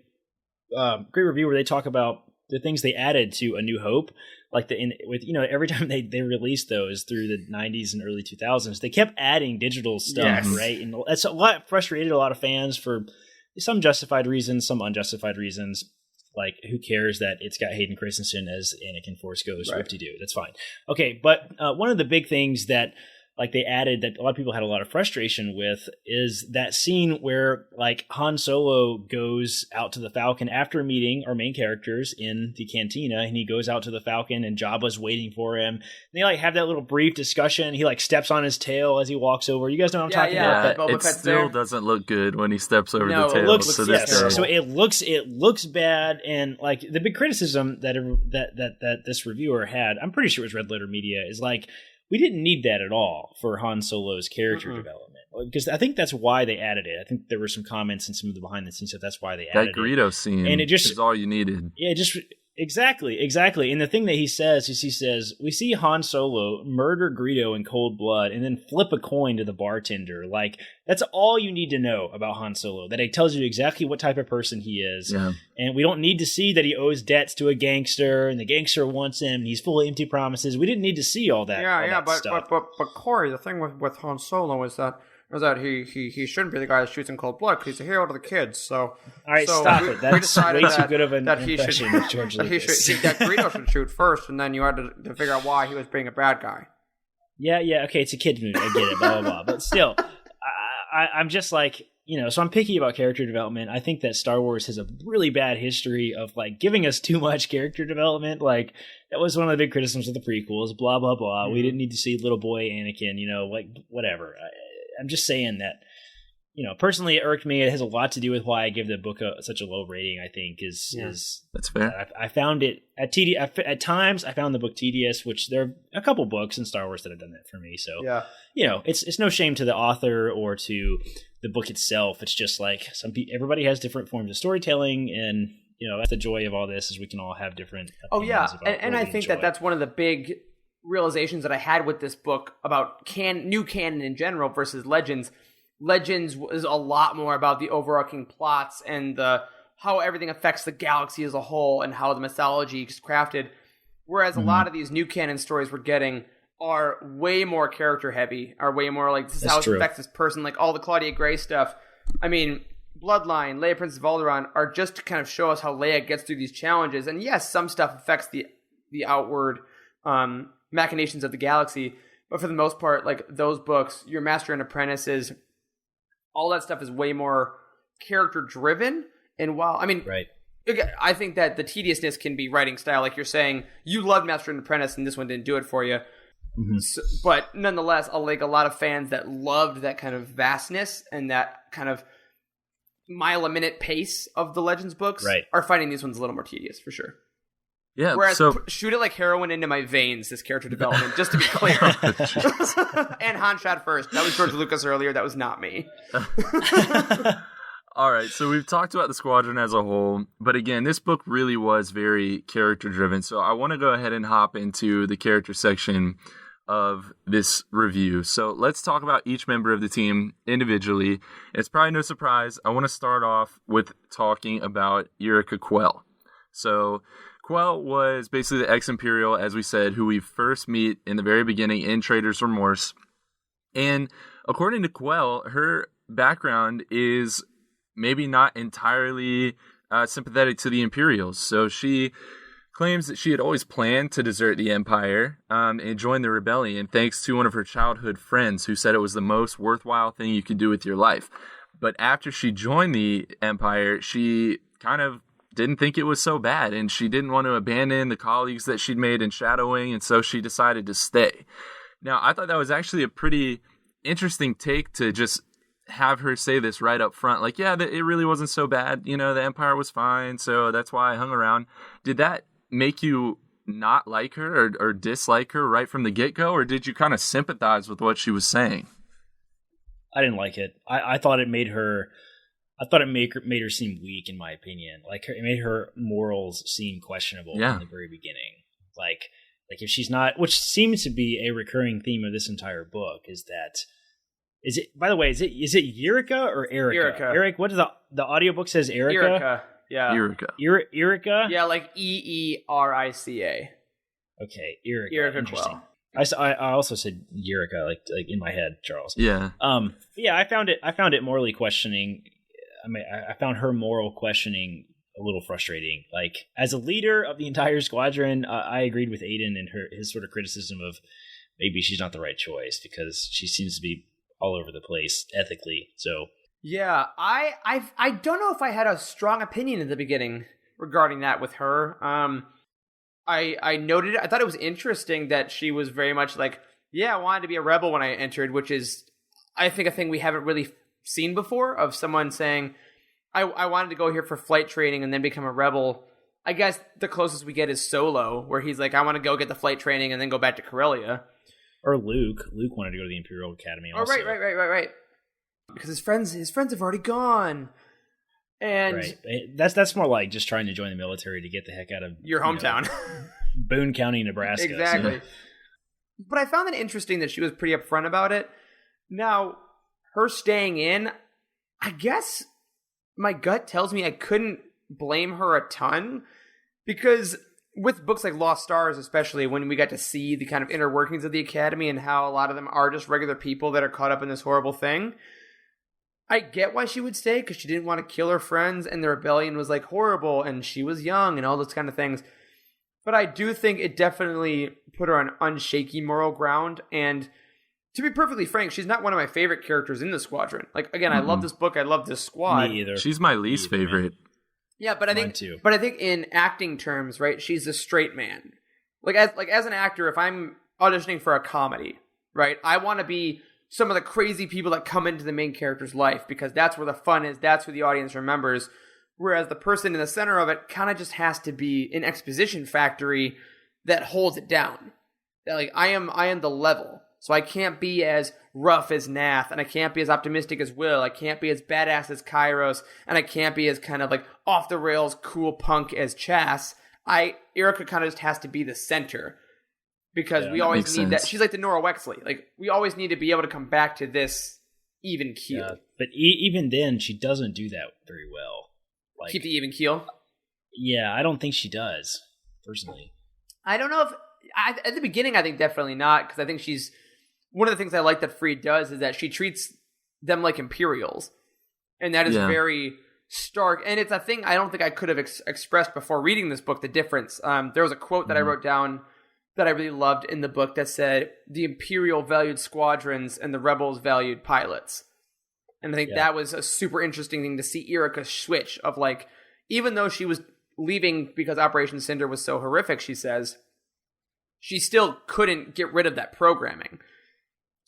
review where they talk about the things they added to A New Hope, like every time they released those through the 90s and early 2000s, they kept adding digital stuff, right? And that's what frustrated a lot of fans for some justified reasons, some unjustified reasons. Like, who cares that it's got Hayden Christensen as Anakin Force Ghost? Right. Whoop-de-doo. That's fine. Okay, but one of the big things that like they added that a lot of people had a lot of frustration with is that scene where like Han Solo goes out to the Falcon after meeting our main characters in the cantina, and he goes out to the Falcon and Jabba's waiting for him. And they like have that little brief discussion. He like steps on his tail as he walks over. You guys know what I'm talking about? It still doesn't look good when he steps over the tail. It looks, so it looks bad, and like the big criticism that this reviewer had, I'm pretty sure it was Red Letter Media, is like, we didn't need that at all for Han Solo's character development, because I think that's why they added it. I think there were some comments and some of the behind the scenes stuff. That's why they added that Greedo scene, and it just is all you needed. Yeah, exactly. And the thing that he says is, we see Han Solo murder Greedo in cold blood and then flip a coin to the bartender. Like, that's all you need to know about Han Solo. That it tells you exactly what type of person he is. Yeah. And we don't need to see that he owes debts to a gangster and the gangster wants him and he's full of empty promises. We didn't need to see all that. But Corey, the thing with Han Solo is that he shouldn't be the guy that shoots in cold blood, because he's a hero to the kids. So all right, stop it. That's way too good of an impression of George Lucas. That Greedo should shoot first, and then you had to figure out why he was being a bad guy. Yeah, okay, it's a kid's movie. I get it, blah, blah, blah. But still, I'm just like, so I'm picky about character development. I think that Star Wars has a really bad history of like giving us too much character development. Like, that was one of the big criticisms of the prequels, blah, blah, blah. Mm-hmm. We didn't need to see little boy Anakin, like whatever. I'm just saying that, personally it irked me. It has a lot to do with why I give the book such a low rating, I think, is that's fair. I found it at times I found the book tedious, which there are a couple books in Star Wars that have done that for me. So, it's no shame to the author or to the book itself. It's just like everybody has different forms of storytelling, and, that's the joy of all this, is we can all have different opinions about and I think that's one of the big realizations that I had with this book about new canon in general versus Legends. Legends was a lot more about the overarching plots and how everything affects the galaxy as a whole and how the mythology is crafted, whereas a lot of these new canon stories we're getting are way more character heavy, are way more like, this is how it affects this person, like all the Claudia Gray stuff. I mean, Bloodline, Leia Princess of Alderaan are just to kind of show us how Leia gets through these challenges, and yes, some stuff affects the outward machinations of the galaxy, but for the most part, like those books, your Master and Apprentices, all that stuff is way more character driven. And while I think that the tediousness can be writing style, like you're saying, you loved Master and Apprentice and this one didn't do it for you. Mm-hmm. So, but nonetheless, like a lot of fans that loved that kind of vastness and that kind of mile a minute pace of the Legends books are finding these ones a little more tedious, for sure. Yeah, whereas shoot it like heroin into my veins, this character development, just to be clear. And Han shot first. That was George Lucas earlier. That was not me. All right, so we've talked about the Squadron as a whole, but again, this book really was very character-driven. So I want to go ahead and hop into the character section of this review. So let's talk about each member of the team individually. It's probably no surprise. I want to start off with talking about Yrica Quell. So Quell was basically the ex-Imperial, as we said, who we first meet in the very beginning in Traitor's Remorse. And according to Quell, her background is maybe not entirely sympathetic to the Imperials. So she claims that she had always planned to desert the Empire and join the rebellion, thanks to one of her childhood friends who said it was the most worthwhile thing you could do with your life. But after she joined the Empire, she kind of didn't think it was so bad, and she didn't want to abandon the colleagues that she'd made in shadowing, and so she decided to stay. Now, I thought that was actually a pretty interesting take to just have her say this right up front. Like, yeah, it really wasn't so bad. The Empire was fine, so that's why I hung around. Did that make you not like her or dislike her right from the get-go, or did you kind of sympathize with what she was saying? I didn't like it. I thought it made her... made her seem weak, in my opinion. Like, it made her morals seem questionable in the very beginning. Like if she's not, which seems to be a recurring theme of this entire book, is it? By the way, is it Yrica or Erica? Yrica. Eric, what does the audiobook says? Erica. Yeah. Erica. Erica? Yeah, like Eerica. Okay, Erica. Erica Interesting. Quell. I also said Erica, like in my head, Charles. Yeah. Yeah, I found it morally questioning. I mean, I found her moral questioning a little frustrating. Like, as a leader of the entire squadron, I agreed with Aiden and his sort of criticism of maybe she's not the right choice because she seems to be all over the place ethically. So yeah, I don't know if I had a strong opinion in the beginning regarding that with her. I noted it. I thought it was interesting that she was very much like, yeah, I wanted to be a rebel when I entered, which is, I think, a thing we haven't really seen before of someone saying, I wanted to go here for flight training and then become a rebel. I guess the closest we get is Solo, where he's like, I want to go get the flight training and then go back to Corellia. Or Luke. Luke wanted to go to the Imperial Academy also. Oh, right. Because his friends have already gone. And right. That's more like just trying to join the military to get the heck out of your hometown. Boone County, Nebraska. Exactly. So. But I found it interesting that she was pretty upfront about it. Now, her staying in, I guess my gut tells me I couldn't blame her a ton, because with books like Lost Stars, especially when we got to see the kind of inner workings of the Academy and how a lot of them are just regular people that are caught up in this horrible thing, I get why she would stay, because she didn't want to kill her friends and the rebellion was like horrible and she was young and all those kind of things. But I do think it definitely put her on unshaky moral ground. And to be perfectly frank, she's not one of my favorite characters in the Squadron. Like, again, I love this book. I love this squad. Me either. She's my least favorite. Yeah, but I think in acting terms, right, she's a straight man. Like as an actor, if I'm auditioning for a comedy, right, I want to be some of the crazy people that come into the main character's life, because that's where the fun is. That's who the audience remembers. Whereas the person in the center of it kind of just has to be an exposition factory that holds it down. Like, I am the level. So I can't be as rough as Nath, and I can't be as optimistic as Will. I can't be as badass as Kairos, and I can't be as kind of like off the rails cool punk as Chas. Erica kind of just has to be the center, because we always need that. She's like the Nora Wexley. Like, we always need to be able to come back to this even keel. Yeah, but even then, she doesn't do that very well. Like, keep the even keel? Yeah, I don't think she does, personally. I don't know if... at the beginning, I think definitely not, because I think she's... One of the things I like that Freed does is that she treats them like Imperials. And that is very stark. And it's a thing I don't think I could have expressed before reading this book, the difference. There was a quote that I wrote down that I really loved in the book that said, the Imperial valued squadrons and the Rebels valued pilots. And I think that was a super interesting thing to see Erica switch of, like, even though she was leaving because Operation Cinder was so horrific, she says, she still couldn't get rid of that programming.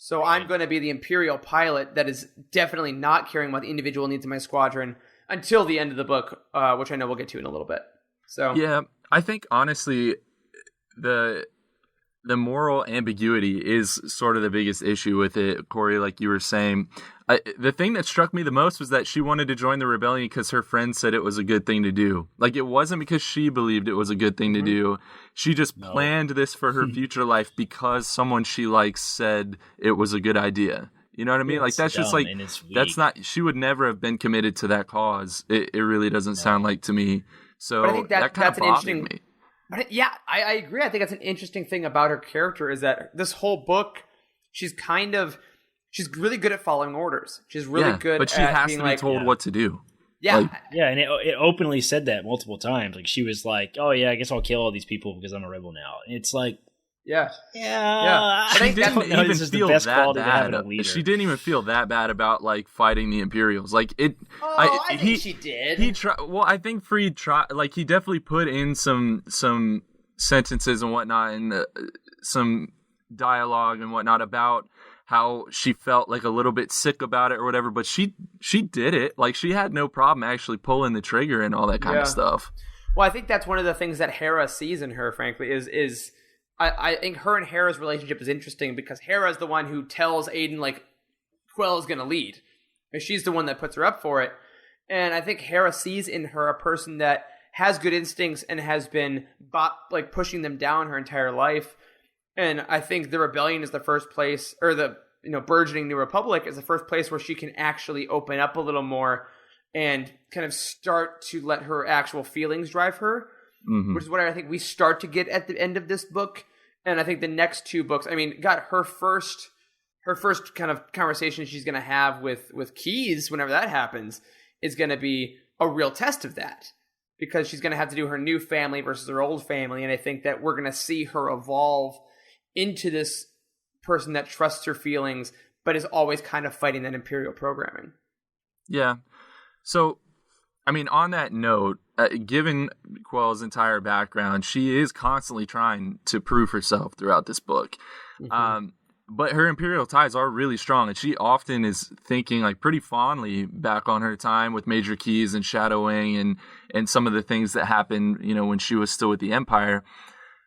So I'm going to be the Imperial pilot that is definitely not caring about the individual needs of my squadron until the end of the book, which I know we'll get to in a little bit. So yeah, I think honestly, the moral ambiguity is sort of the biggest issue with it, Corey, like you were saying. The thing that struck me the most was that she wanted to join the rebellion because her friends said it was a good thing to do. Like, it wasn't because she believed it was a good thing to do. She just planned this for her future life because someone she likes said it was a good idea. You know what I mean? Like, that's just like, that's not, she would never have been committed to that cause. It really doesn't sound like to me. So I think that kind of bothered me. But yeah, I agree. I think that's an interesting thing about her character is that this whole book, she's really good at following orders. She's really good but she at has being to be told what to do. Yeah. And it openly said that multiple times. Like, she was like, oh yeah, I guess I'll kill all these people because I'm a rebel now. And it's like, She didn't even feel that bad. She didn't even feel that bad about, like, fighting the Imperials. Like, it. I think she did. He tried. Well, I think Freed tried. Like, he definitely put in some sentences and whatnot, and some dialogue and whatnot about how she felt like a little bit sick about it or whatever. But she did it. Like, she had no problem actually pulling the trigger and all that kind of stuff. Well, I think that's one of the things that Hera sees in her, frankly, is I think her and Hera's relationship is interesting because Hera's the one who tells Aiden, like, Quell is going to lead. And she's the one that puts her up for it. And I think Hera sees in her a person that has good instincts and has been, like, pushing them down her entire life. And I think the rebellion is the first place, or the burgeoning New Republic is the first place where she can actually open up a little more and kind of start to let her actual feelings drive her, which is what I think we start to get at the end of this book. And I think the next two books, I mean, God, her first kind of conversation she's going to have with Keyes, whenever that happens, is going to be a real test of that, because she's going to have to do her new family versus her old family. And I think that we're going to see her evolve into this person that trusts her feelings, but is always kind of fighting that Imperial programming. Yeah. So, I mean, on that note, given Quell's entire background, she is constantly trying to prove herself throughout this book. But her Imperial ties are really strong, and she often is thinking like pretty fondly back on her time with Major Keyes and Shadowing and some of the things that happened, you know, when she was still with the Empire.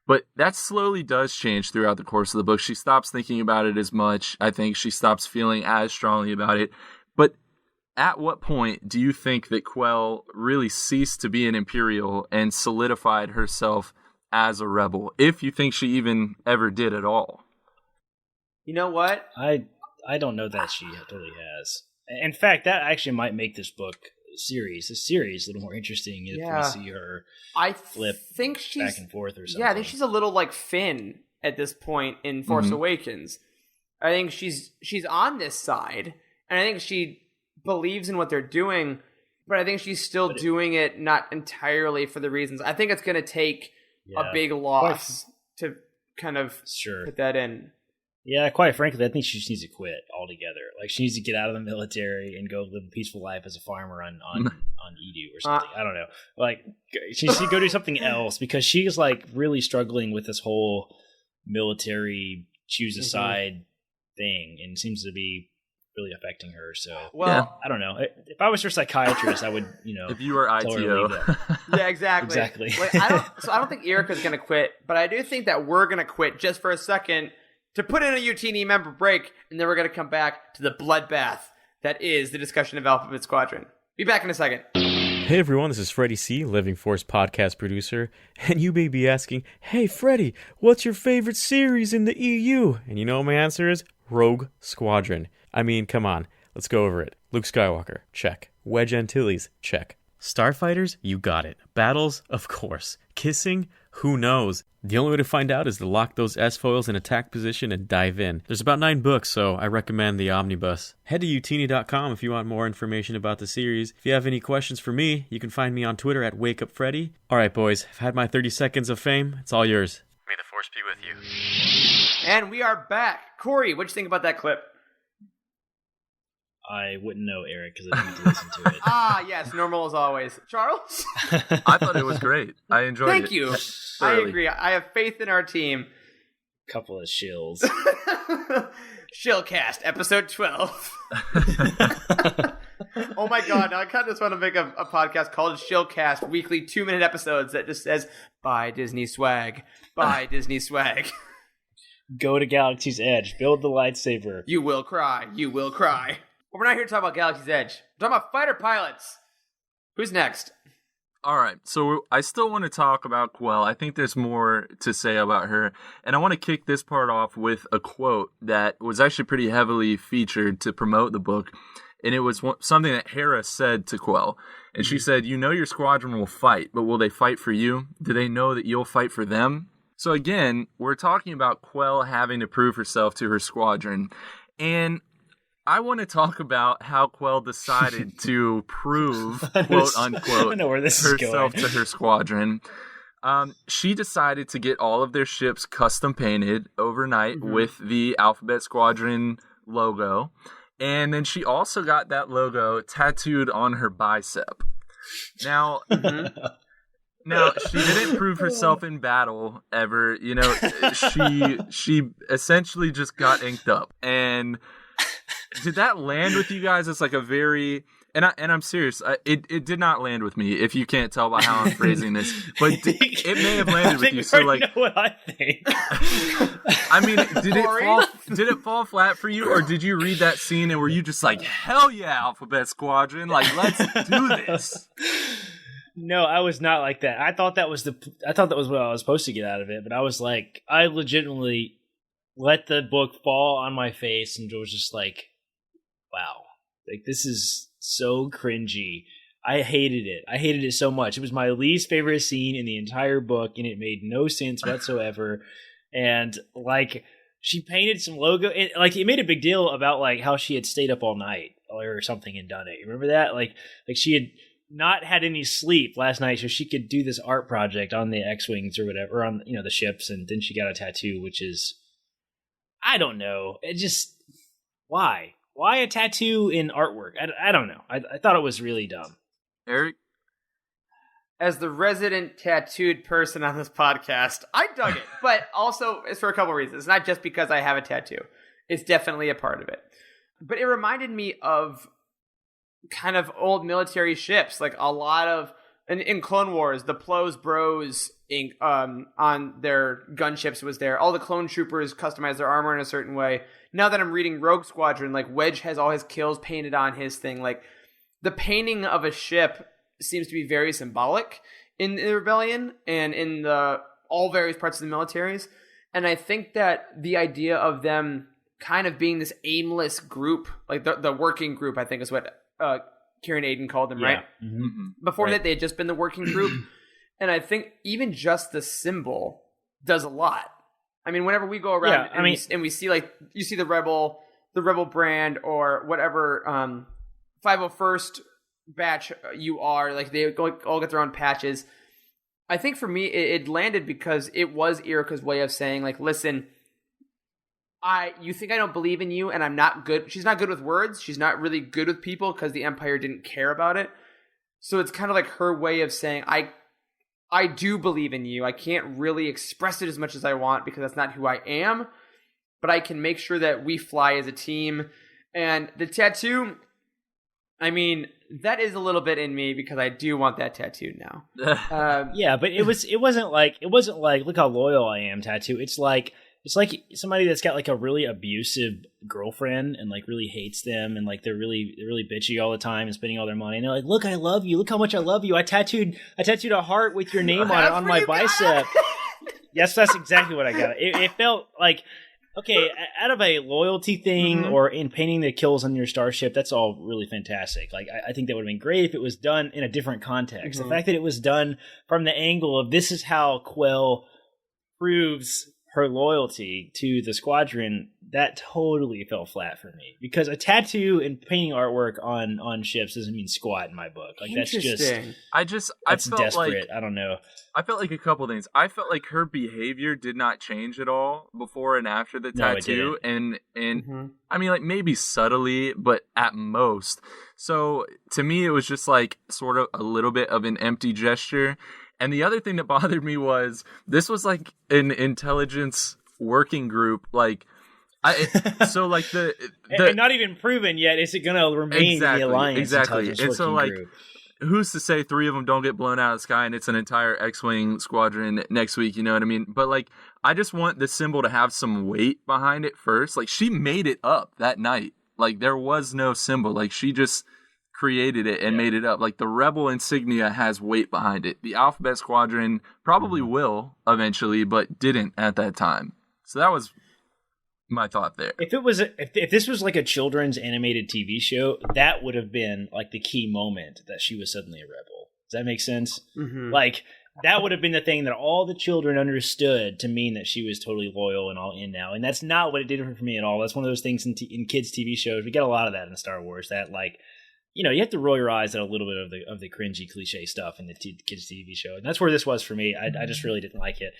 But that slowly does change throughout the course of the book. She stops thinking about it as much. I think she stops feeling as strongly about it. But at what point do you think that Quell really ceased to be an Imperial and solidified herself as a rebel, if you think she even ever did at all? You know what? I don't know that she totally has. In fact, that actually might make this book series a little more interesting if we see her think she's back and forth or something. Yeah, I think she's a little like Finn at this point in Force Awakens. I think she's on this side, and I think she believes in what they're doing, but I think she's still doing it not entirely for the reasons. I think it's going to take a big loss to kind of put that in. Yeah, quite frankly, I think she just needs to quit altogether. Like, she needs to get out of the military and go live a peaceful life as a farmer on Edu or something. I don't know. Like, she needs to go do something else, because she's, like, really struggling with this whole military choose a side thing, and seems to be really affecting her. So, I don't know. If I was her psychiatrist, I would, you know. If you were ITO. Yeah, exactly. Like, I don't think Erica's going to quit, but I do think that we're going to quit just for a second to put in a UTN member break, and then we're going to come back to the bloodbath that is the discussion of Alphabet Squadron. Be back in a second. Hey everyone, this is Freddie C., Living Force podcast producer, and you may be asking, hey Freddie, what's your favorite series in the EU? And you know what my answer is? Rogue Squadron. I mean, come on, let's go over it. Luke Skywalker, check. Wedge Antilles, check. Starfighters, you got it. Battles, of course. Kissing, who knows? The only way to find out is to lock those S-foils in attack position and dive in. There's about 9 books, so I recommend the omnibus. Head to utini.com if you want more information about the series. If you have any questions for me, you can find me on Twitter at WakeUpFreddy. Alright boys, I've had my 30 seconds of fame. It's all yours. May the Force be with you. And we are back. Corey, what'd you think about that clip? I wouldn't know, Eric, because I didn't get to listen to it. Yes, normal as always. Charles? I thought it was great. I enjoyed it. Thank you. I agree. I have faith in our team. Couple of shills. Shillcast, episode 12. Oh my god, now I kind of just want to make a podcast called Shillcast, weekly 2-minute episodes that just says, buy Disney swag, buy Disney swag. Go to Galaxy's Edge, build the lightsaber. You will cry, you will cry. But we're not here to talk about Galaxy's Edge. We're talking about fighter pilots. Who's next? All right, so I still want to talk about Quell. I think there's more to say about her. And I want to kick this part off with a quote that was actually pretty heavily featured to promote the book. And it was something that Hera said to Quell. And she said, you know your squadron will fight, but will they fight for you? Do they know that you'll fight for them? So again, we're talking about Quell having to prove herself to her squadron. And I want to talk about how Quell decided to prove, quote unquote, herself to her squadron. She decided to get all of their ships custom painted overnight with the Alphabet Squadron logo. And then she also got that logo tattooed on her bicep. Now, now she didn't prove herself in battle ever. You know, she essentially just got inked up. And did that land with you guys? It's like a very, and I'm serious. It did not land with me. If you can't tell by how I'm phrasing this, but it may have landed with you. So like, know what I think. I mean, did it fall flat for you, or did you read that scene and were you just like, hell yeah, Alphabet Squadron, like let's do this? No, I was not like that. I thought that was what I was supposed to get out of it, but I was like, I legitimately let the book fall on my face and was just like, wow, like this is so cringy. I hated it. I hated it so much. It was my least favorite scene in the entire book, and it made no sense whatsoever. And like, she painted some logo, and like, it made a big deal about like how she had stayed up all night or something and done it. You remember that? Like she had not had any sleep last night, so she could do this art project on the X-Wings or whatever, or on, you know, the ships, and then she got a tattoo, which is, I don't know. It just, why a tattoo in artwork? I don't know. I thought it was really dumb. Eric? As the resident tattooed person on this podcast, I dug it, but also it's for a couple of reasons. It's not just because I have a tattoo. It's definitely a part of it. But it reminded me of kind of old military ships, like a lot of, in Clone Wars, the Plo's Bros ink on their gunships was there. All the clone troopers customized their armor in a certain way. Now that I'm reading Rogue Squadron, like Wedge has all his kills painted on his thing. Like, the painting of a ship seems to be very symbolic in the rebellion and in the all various parts of the militaries. And I think that the idea of them kind of being this aimless group, like the working group, I think is what Kieran Aiden called them, right? Mm-hmm. Before that, they had just been the working group. And I think even just the symbol does a lot. I mean, whenever we go around and we see, like, you see the rebel brand or whatever 501st batch you are, like, they all get their own patches. I think for me, it landed because it was Erica's way of saying, like, listen, you think I don't believe in you and I'm not good. She's not good with words. She's not really good with people because the Empire didn't care about it. So it's kind of like her way of saying, I do believe in you. I can't really express it as much as I want because that's not who I am, but I can make sure that we fly as a team. And the tattoo, I mean, that is a little bit in me because I do want that tattooed now. Yeah, but it wasn't like look how loyal I am tattoo. It's like somebody that's got like a really abusive girlfriend and like really hates them and like they're really bitchy all the time and spending all their money and they're like, look, I love you. Look how much I love you. I tattooed a heart with your name on it on my bicep. Yes, that's exactly what I got. It felt like, okay, out of a loyalty thing or in painting the kills on your starship, that's all really fantastic. Like, I think that would have been great if it was done in a different context. The fact that it was done from the angle of this is how Quell proves her loyalty to the squadron, that totally fell flat for me. Because a tattoo and painting artwork on ships doesn't mean squat in my book. Like, that's just... I that's felt desperate. like, I don't know. I felt like a couple things. I felt like her behavior did not change at all before and after the tattoo. And I mean, like, maybe subtly, but at most. So to me, it was just like sort of a little bit of an empty gesture. And the other thing that bothered me was this was like an intelligence working group. Like, so like the and not even proven yet. Is it going to remain the Alliance? Exactly. And so like, group? Who's to say 3 of them don't get blown out of the sky and it's an entire X-Wing squadron next week? You know what I mean? But like, I just want the symbol to have some weight behind it first. Like, she made it up that night. Like, there was no symbol. Like, she just created it and made it up. Like, the Rebel insignia has weight behind it. The Alphabet Squadron probably will eventually, but didn't at that time. So that was my thought there. If this was like a children's animated TV show, that would have been like the key moment that she was suddenly a rebel. Does that make sense? Like, that would have been the thing that all the children understood to mean that she was totally loyal and all in now. And that's not what it did for me at all. That's one of those things in kids' TV shows. We get a lot of that in Star Wars, that like, you know, you have to roll your eyes at a little bit of the cringy cliche stuff in the kids' TV show. And that's where this was for me. I just really didn't like it.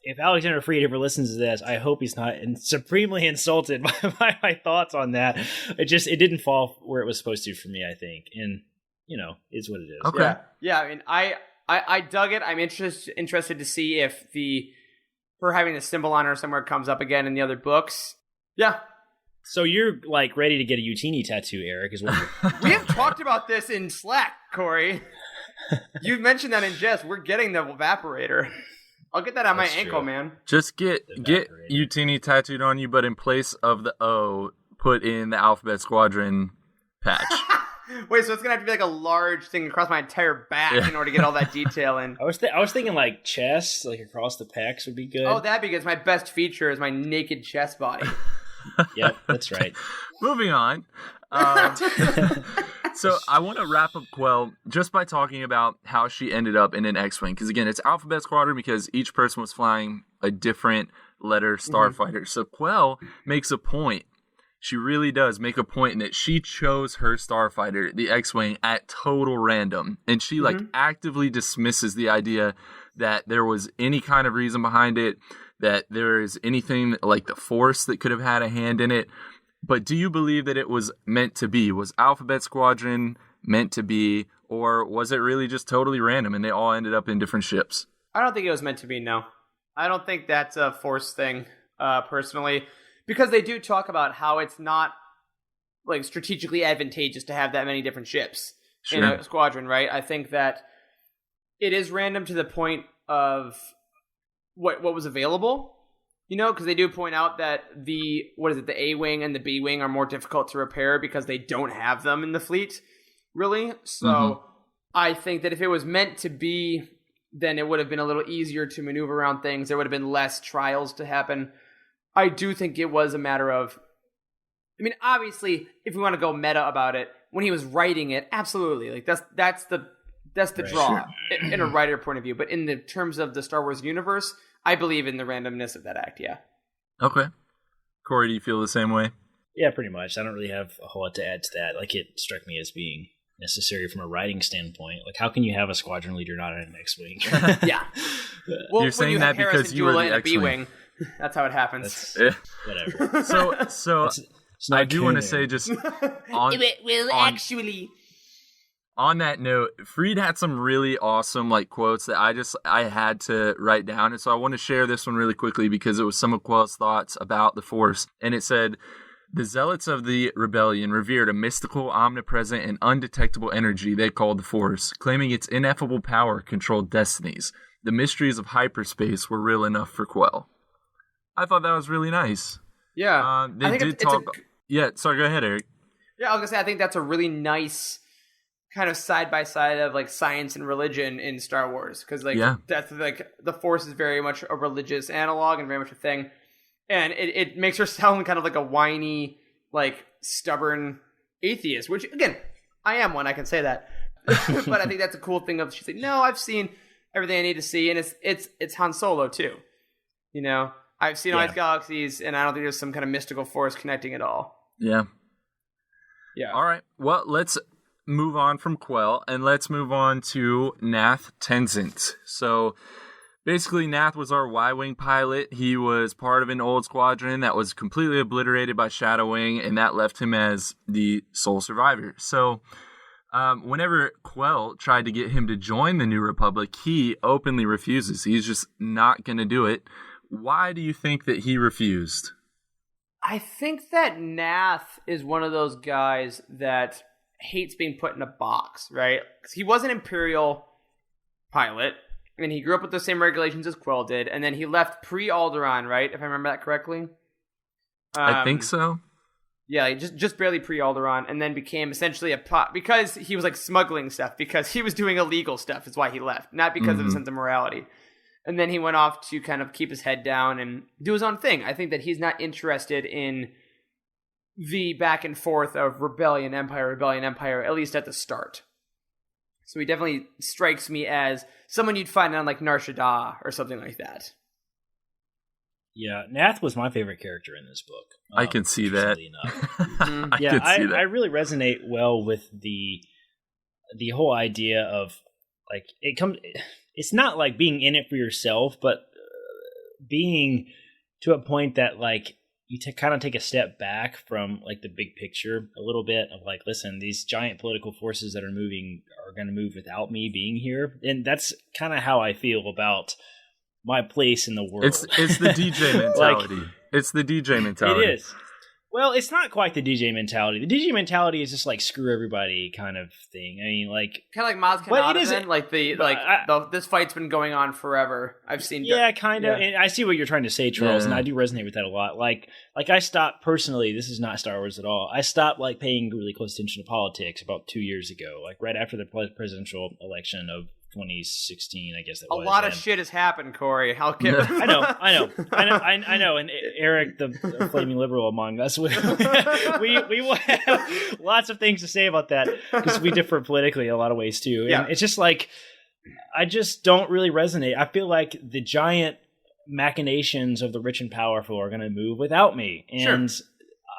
If Alexander Freed ever listens to this, I hope he's not supremely insulted by my thoughts on that. It didn't fall where it was supposed to for me, I think. And, you know, it's what it is. Okay. Yeah, I mean, I dug it. I'm interested to see if her having the symbol on her somewhere comes up again in the other books. Yeah. So you're like ready to get a Utini tattoo, Eric, is what we have talked about this in Slack, Corey. You've mentioned that in jest. We're getting the evaporator. I'll get that on my ankle, man. Just get Utini tattooed on you, but in place of the O, put in the Alphabet Squadron patch. Wait, so it's gonna have to be like a large thing across my entire back in order to get all that detail in. I was thinking like chest, like across the pecs would be good. Oh, that'd be good. My best feature is my naked chest body. Yep, that's right. Moving on. So I want to wrap up Quell just by talking about how she ended up in an X-Wing. Because again, it's Alphabet Squadron because each person was flying a different letter starfighter. So Quell makes a point. She really does make a point in that she chose her starfighter, the X-Wing, at total random. And she actively dismisses the idea that there was any kind of reason behind it, that there is anything like the Force that could have had a hand in it. But do you believe that it was meant to be? Was Alphabet Squadron meant to be, or was it really just totally random and they all ended up in different ships? I don't think it was meant to be, no. I don't think that's a Force thing, personally, because they do talk about how it's not like strategically advantageous to have that many different ships in a squadron, right? I think that it is random to the point of what was available. You know, because they do point out that the A-Wing and the B-Wing are more difficult to repair because they don't have them in the fleet, really. So I think that if it was meant to be, then it would have been a little easier to maneuver around things. There would have been less trials to happen. I do think it was a matter of, I mean, obviously, if we want to go meta about it, when he was writing it, absolutely. Like that's the draw in a writer point of view. But in the terms of the Star Wars universe, I believe in the randomness of that act, yeah. Okay. Corey, do you feel the same way? Yeah, pretty much. I don't really have a whole lot to add to that. Like, it struck me as being necessary from a writing standpoint. Like, how can you have a squadron leader not in an X-Wing? Yeah. Well, you're saying that because you were the X-Wing. That's how it happens. Whatever. So I do want to say just actually... On that note, Freed had some really awesome quotes that I had to write down. And so I want to share this one really quickly because it was some of Quell's thoughts about the Force. And it said, "The zealots of the rebellion revered a mystical, omnipresent, and undetectable energy they called the Force, claiming its ineffable power controlled destinies. The mysteries of hyperspace were real enough for Quell." I thought that was really nice. Yeah. They did talk... Yeah, sorry, go ahead, Eric. Yeah, I was going to say, I think that's a really nice kind of side by side of science and religion in Star Wars, because that's the Force is very much a religious analog and very much a thing, and it makes her sound kind of like a whiny, stubborn atheist, which again I am one, I can say that. But I think that's a cool thing of she's like, no, I've seen everything I need to see, and it's Han Solo too, you know. I've seen all these galaxies, and I don't think there's some kind of mystical force connecting it all. Yeah. All right. Well, let's move on from Quell, and let's move on to Nath Tenzent. So basically, Nath was our Y-Wing pilot. He was part of an old squadron that was completely obliterated by Shadow Wing, and that left him as the sole survivor. So whenever Quell tried to get him to join the New Republic, he openly refuses. He's just not going to do it. Why do you think that he refused? I think that Nath is one of those guys that hates being put in a box, right? Because he was an Imperial pilot, and he grew up with the same regulations as Quell did, and then he left pre-Alderaan, right? If I remember that correctly. I think so. Yeah, just barely pre-Alderaan, and then became essentially because he was smuggling stuff, because he was doing illegal stuff is why he left, not because of a sense of morality. And then he went off to kind of keep his head down and do his own thing. I think that he's not interested in the back and forth of rebellion, empire, at least at the start. So he definitely strikes me as someone you'd find on Nar Shaddaa or something like that. Yeah, Nath was my favorite character in this book. I can see that. I really resonate well with the whole idea of it's not like being in it for yourself, but being to a point that you kind of take a step back from the big picture a little bit of listen, these giant political forces that are moving are going to move without me being here. And that's kind of how I feel about my place in the world. It's the DJ mentality. It's the DJ mentality. It is. Well, it's not quite the DJ mentality. The DJ mentality is just screw everybody kind of thing. I mean, kind of Maz Kanata. This fight's been going on forever. I've seen. Yeah, kind of. Yeah. And I see what you're trying to say, Charles, and I do resonate with that a lot. I stopped personally. This is not Star Wars at all. I stopped paying really close attention to politics about 2 years ago, right after the presidential election of 2016, I guess a lot of shit has happened, Corey. I'll give I know. And Eric, the flaming liberal among us, we will have lots of things to say about that because we differ politically in a lot of ways too. And it's just like, I just don't really resonate. I feel like the giant machinations of the rich and powerful are going to move without me, and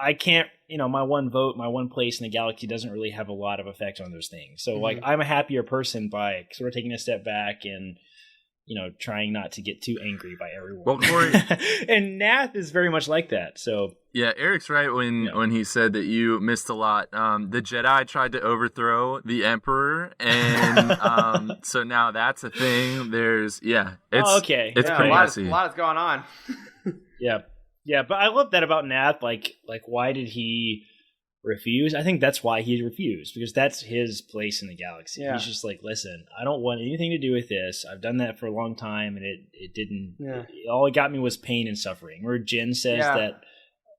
I can't. My one vote, my one place in the galaxy doesn't really have a lot of effect on those things. So, like, I'm a happier person by sort of taking a step back and, trying not to get too angry by everyone. Well, Corey, and Nath is very much like that. So, yeah, Eric's right when he said that you missed a lot. The Jedi tried to overthrow the Emperor, and so now that's a thing. There's it's okay. It's pretty messy. A lot is going on. Yeah, but I love that about Nath. Like, why did he refuse? I think that's why he refused, because that's his place in the galaxy. He's just like, listen, I don't want anything to do with this. I've done that for a long time, and it didn't. All it got me was pain and suffering. Where Jin says that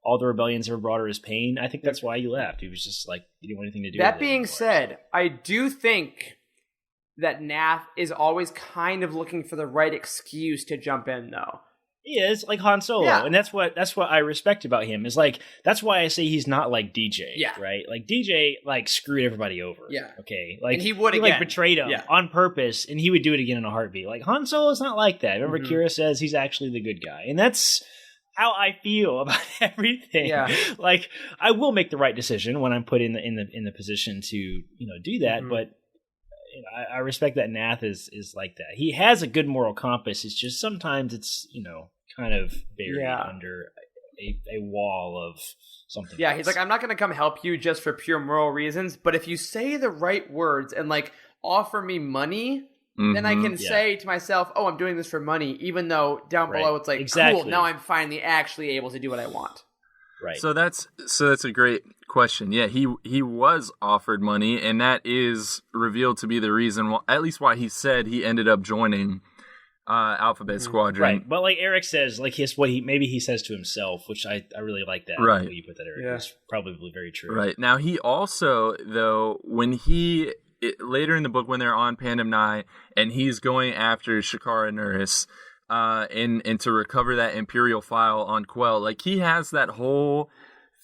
all the rebellions ever brought her is pain. I think that's why he left. He was just like, he didn't want anything to do with it. That being said, I do think that Nath is always kind of looking for the right excuse to jump in, though. He is like Han Solo, and that's what I respect about him. Is like, that's why I say he's not like DJ, right? Like DJ like screwed everybody over, okay, like and he would like betrayed him on purpose, and he would do it again in a heartbeat. Like Han Solo's not like that. Remember, Kira says he's actually the good guy, and that's how I feel about everything. Like, I will make the right decision when I'm put in the position to do that, but. I respect that Nath is like that. He has a good moral compass. It's just sometimes it's kind of buried under a wall of something. Yeah, else. he's like, I'm not going to come help you just for pure moral reasons, but if you say the right words and like offer me money, then I can say to myself, oh, I'm doing this for money, even though down below it's like, cool, now I'm finally actually able to do what I want. Right. So that's a great question. Yeah, he was offered money, and that is revealed to be the reason, at least why he said he ended up joining Alphabet Squadron. Right. But like Eric says, like maybe he says to himself, which I really like that. Right. The way you put that, Eric. It's probably very true. Right. Now he also, though, when later in the book when they're on Pandem Nye and he's going after Shakara Nerys, and to recover that Imperial file on Quell, like he has that whole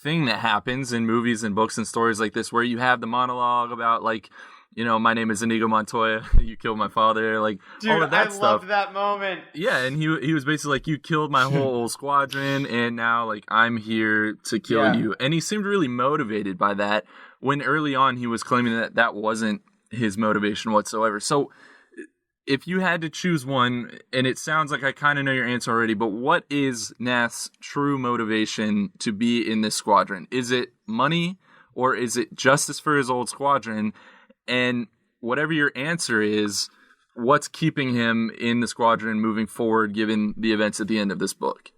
thing that happens in movies and books and stories like this, where you have the monologue about like, my name is Inigo Montoya, you killed my father, like all of that stuff. I loved that moment. Yeah, and he was basically like, you killed my whole squadron, and now like I'm here to kill you. And he seemed really motivated by that, when early on he was claiming that wasn't his motivation whatsoever. So if you had to choose one, and it sounds like I kind of know your answer already, but what is Nath's true motivation to be in this squadron? Is it money, or is it justice for his old squadron? And whatever your answer is, what's keeping him in the squadron moving forward, given the events at the end of this book?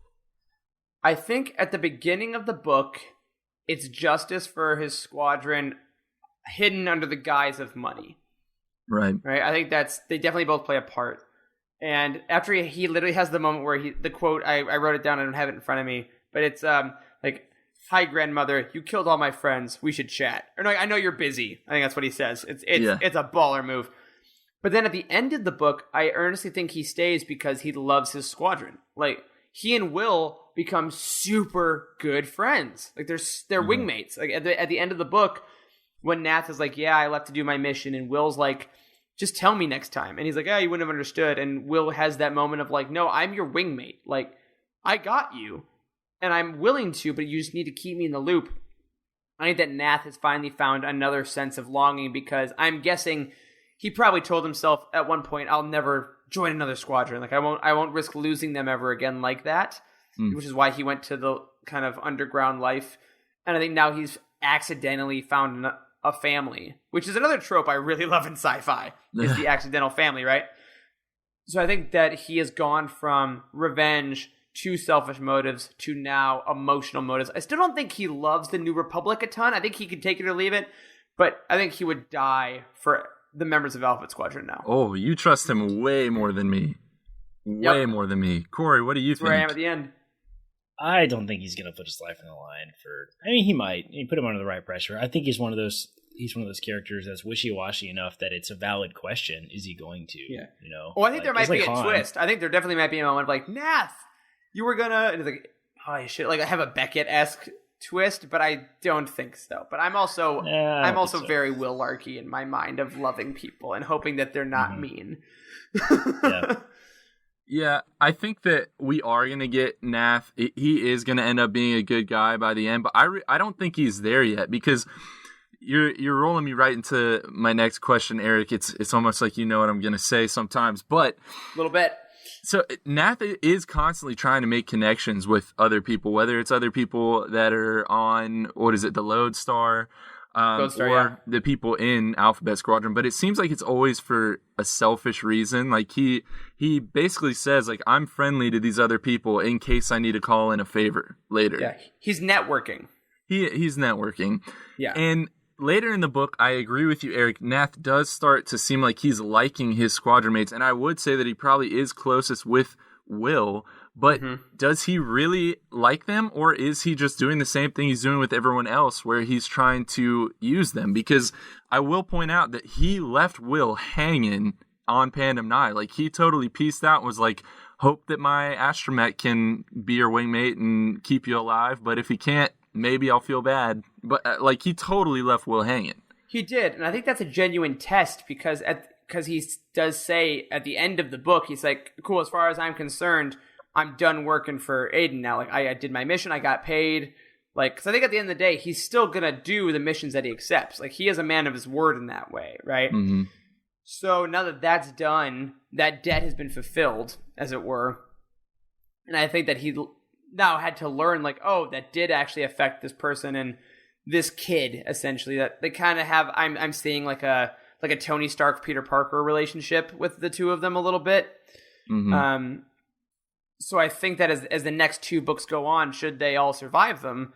I think at the beginning of the book, it's justice for his squadron hidden under the guise of money. Right. I think they definitely both play a part. And after he literally has the moment where the quote, I wrote it down, I don't have it in front of me, but it's like, hi grandmother, you killed all my friends, we should chat. Or no, I know you're busy. I think that's what he says. It's a baller move. But then at the end of the book, I earnestly think he stays because he loves his squadron. Like, he and Will become super good friends. Like, they're wingmates. Like at the end of the book, when Nath is like, yeah, I left to do my mission, and Will's like, just tell me next time. And he's like, you wouldn't have understood. And Will has that moment of like, no, I'm your wingmate. Like, I got you, and I'm willing to, but you just need to keep me in the loop. I think that Nath has finally found another sense of longing, because I'm guessing he probably told himself at one point, I'll never join another squadron. Like, I won't risk losing them ever again like that, which is why he went to the kind of underground life. And I think now he's accidentally found a family, which is another trope I really love in sci-fi, is the accidental family, right? So I think that he has gone from revenge to selfish motives to now emotional motives. I still don't think he loves the New Republic a ton. I think he could take it or leave it, but I think he would die for the members of Alphabet Squadron now. Oh, you trust him way more than me. Way more than me. Corey, what do you think? Where I am at the end. I don't think he's going to put his life on the line for... I mean, he might. He put him under the right pressure. I think he's one of those... he's one of those characters that's wishy-washy enough that it's a valid question. Is he going to? Yeah. You know? Well, I think there might be a Han. twist. I think there definitely might be a moment of like, Nath, you were gonna, and it's like, oh shit, like I have a Beckett-esque twist, but I don't think so. But I'm also very Will Larky in my mind of loving people and hoping that they're not mean. Yeah, I think that we are going to get Nath. He is going to end up being a good guy by the end, but I don't think he's there yet, because you're rolling me right into my next question, Eric. It's almost like you know what I'm going to say sometimes, but a little bit. So Nath is constantly trying to make connections with other people, whether it's other people that are on, the Lodestar, or the people in Alphabet Squadron. But it seems like it's always for a selfish reason. Like he basically says, like, I'm friendly to these other people in case I need to call in a favor later. Yeah, he's networking. He's networking. Yeah. And later in the book, I agree with you, Eric. Nath does start to seem like he's liking his squadron mates, and I would say that he probably is closest with Will, but does he really like them, or is he just doing the same thing he's doing with everyone else, where he's trying to use them? Because I will point out that he left Will hanging on Pandem Nye. Like, he totally pieced out and was like, hope that my astromech can be your wingmate and keep you alive, but if he can't, maybe I'll feel bad. But like, he totally left Will hanging. He did, and I think that's a genuine test, because he does say at the end of the book, he's like, cool, as far as I'm concerned, I'm done working for Aiden now. Like, I did my mission, I got paid. Like, because I think at the end of the day, he's still gonna do the missions that he accepts. Like, he is a man of his word in that way, right? Mm-hmm. So now that that's done, that debt has been fulfilled, as it were. And I think that he now had to learn, like, oh, that did actually affect this person and this kid, essentially. That they kind of have, I'm seeing like a Tony Stark, Peter Parker relationship with the two of them a little bit. Mm-hmm. So I think that as the next two books go on, should they all survive them,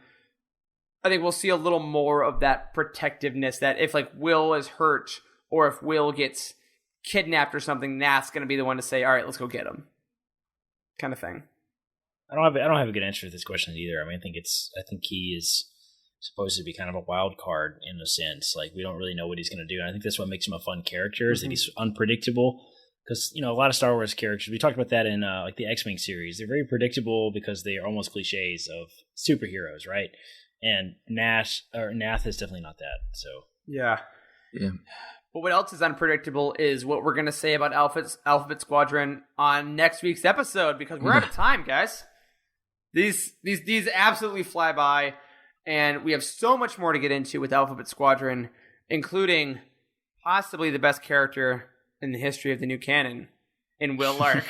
I think we'll see a little more of that protectiveness, that if like Will is hurt or if Will gets kidnapped or something, Nath's going to be the one to say, all right, let's go get him, kind of thing. I don't have a good answer to this question either. I mean, I think he is supposed to be kind of a wild card in a sense. Like, we don't really know what he's going to do. And I think that's what makes him a fun character, is that he's unpredictable. Because, you know, a lot of Star Wars characters, we talked about that in like the X-Wing series. They're very predictable because they are almost cliches of superheroes, right? And Nath is definitely not that. So yeah. But what else is unpredictable is what we're going to say about Alphabet Squadron on next week's episode, because we're out of time, guys. These absolutely fly by, and we have so much more to get into with Alphabet Squadron, including possibly the best character in the history of the new canon, in Will Lark,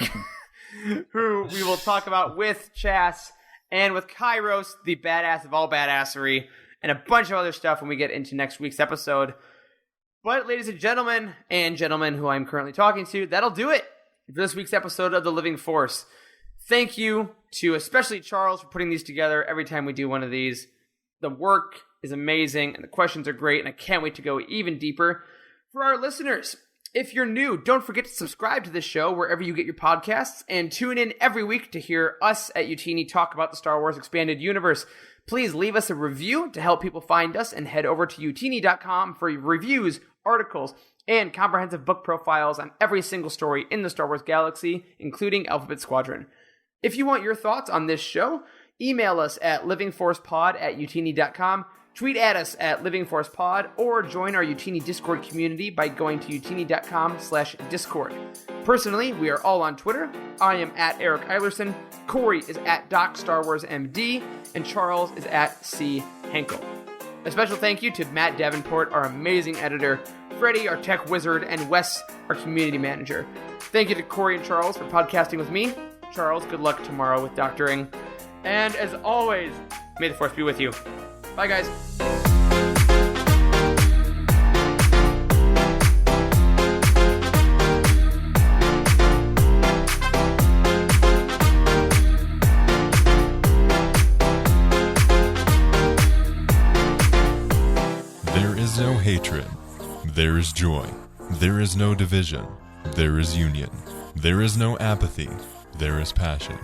who we will talk about with Chas and with Kairos, the badass of all badassery, and a bunch of other stuff when we get into next week's episode. But ladies and gentlemen who I'm currently talking to, that'll do it for this week's episode of The Living Force. Thank you to especially Charles for putting these together every time we do one of these. The work is amazing, and the questions are great, and I can't wait to go even deeper. For our listeners, if you're new, don't forget to subscribe to this show wherever you get your podcasts, and tune in every week to hear us at Utini talk about the Star Wars Expanded Universe. Please leave us a review to help people find us, and head over to utini.com for reviews, articles, and comprehensive book profiles on every single story in the Star Wars galaxy, including Alphabet Squadron. If you want your thoughts on this show, email us at livingforcepod@utini.com, tweet at us at livingforcepod, or join our Utini Discord community by going to utini.com/discord. Personally, we are all on Twitter. I am at Eric Eilerson, Corey is at DocStarWarsMD, and Charles is at C. Henkel. A special thank you to Matt Davenport, our amazing editor, Freddie, our tech wizard, and Wes, our community manager. Thank you to Corey and Charles for podcasting with me. Charles, good luck tomorrow with doctoring. And as always, may the Force be with you. Bye, guys. There is no hatred. There is joy. There is no division. There is union. There is no apathy. There is passion.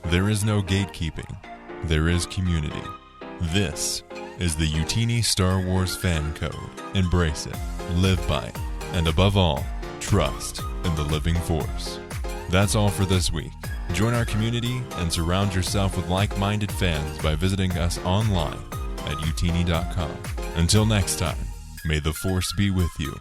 There is no gatekeeping. There is community. This is the Utini Star Wars Fan Code. Embrace it, live by it, and above all, trust in the living force. That's all for this week. Join our community and surround yourself with like-minded fans by visiting us online at utini.com. Until next time, may the force be with you.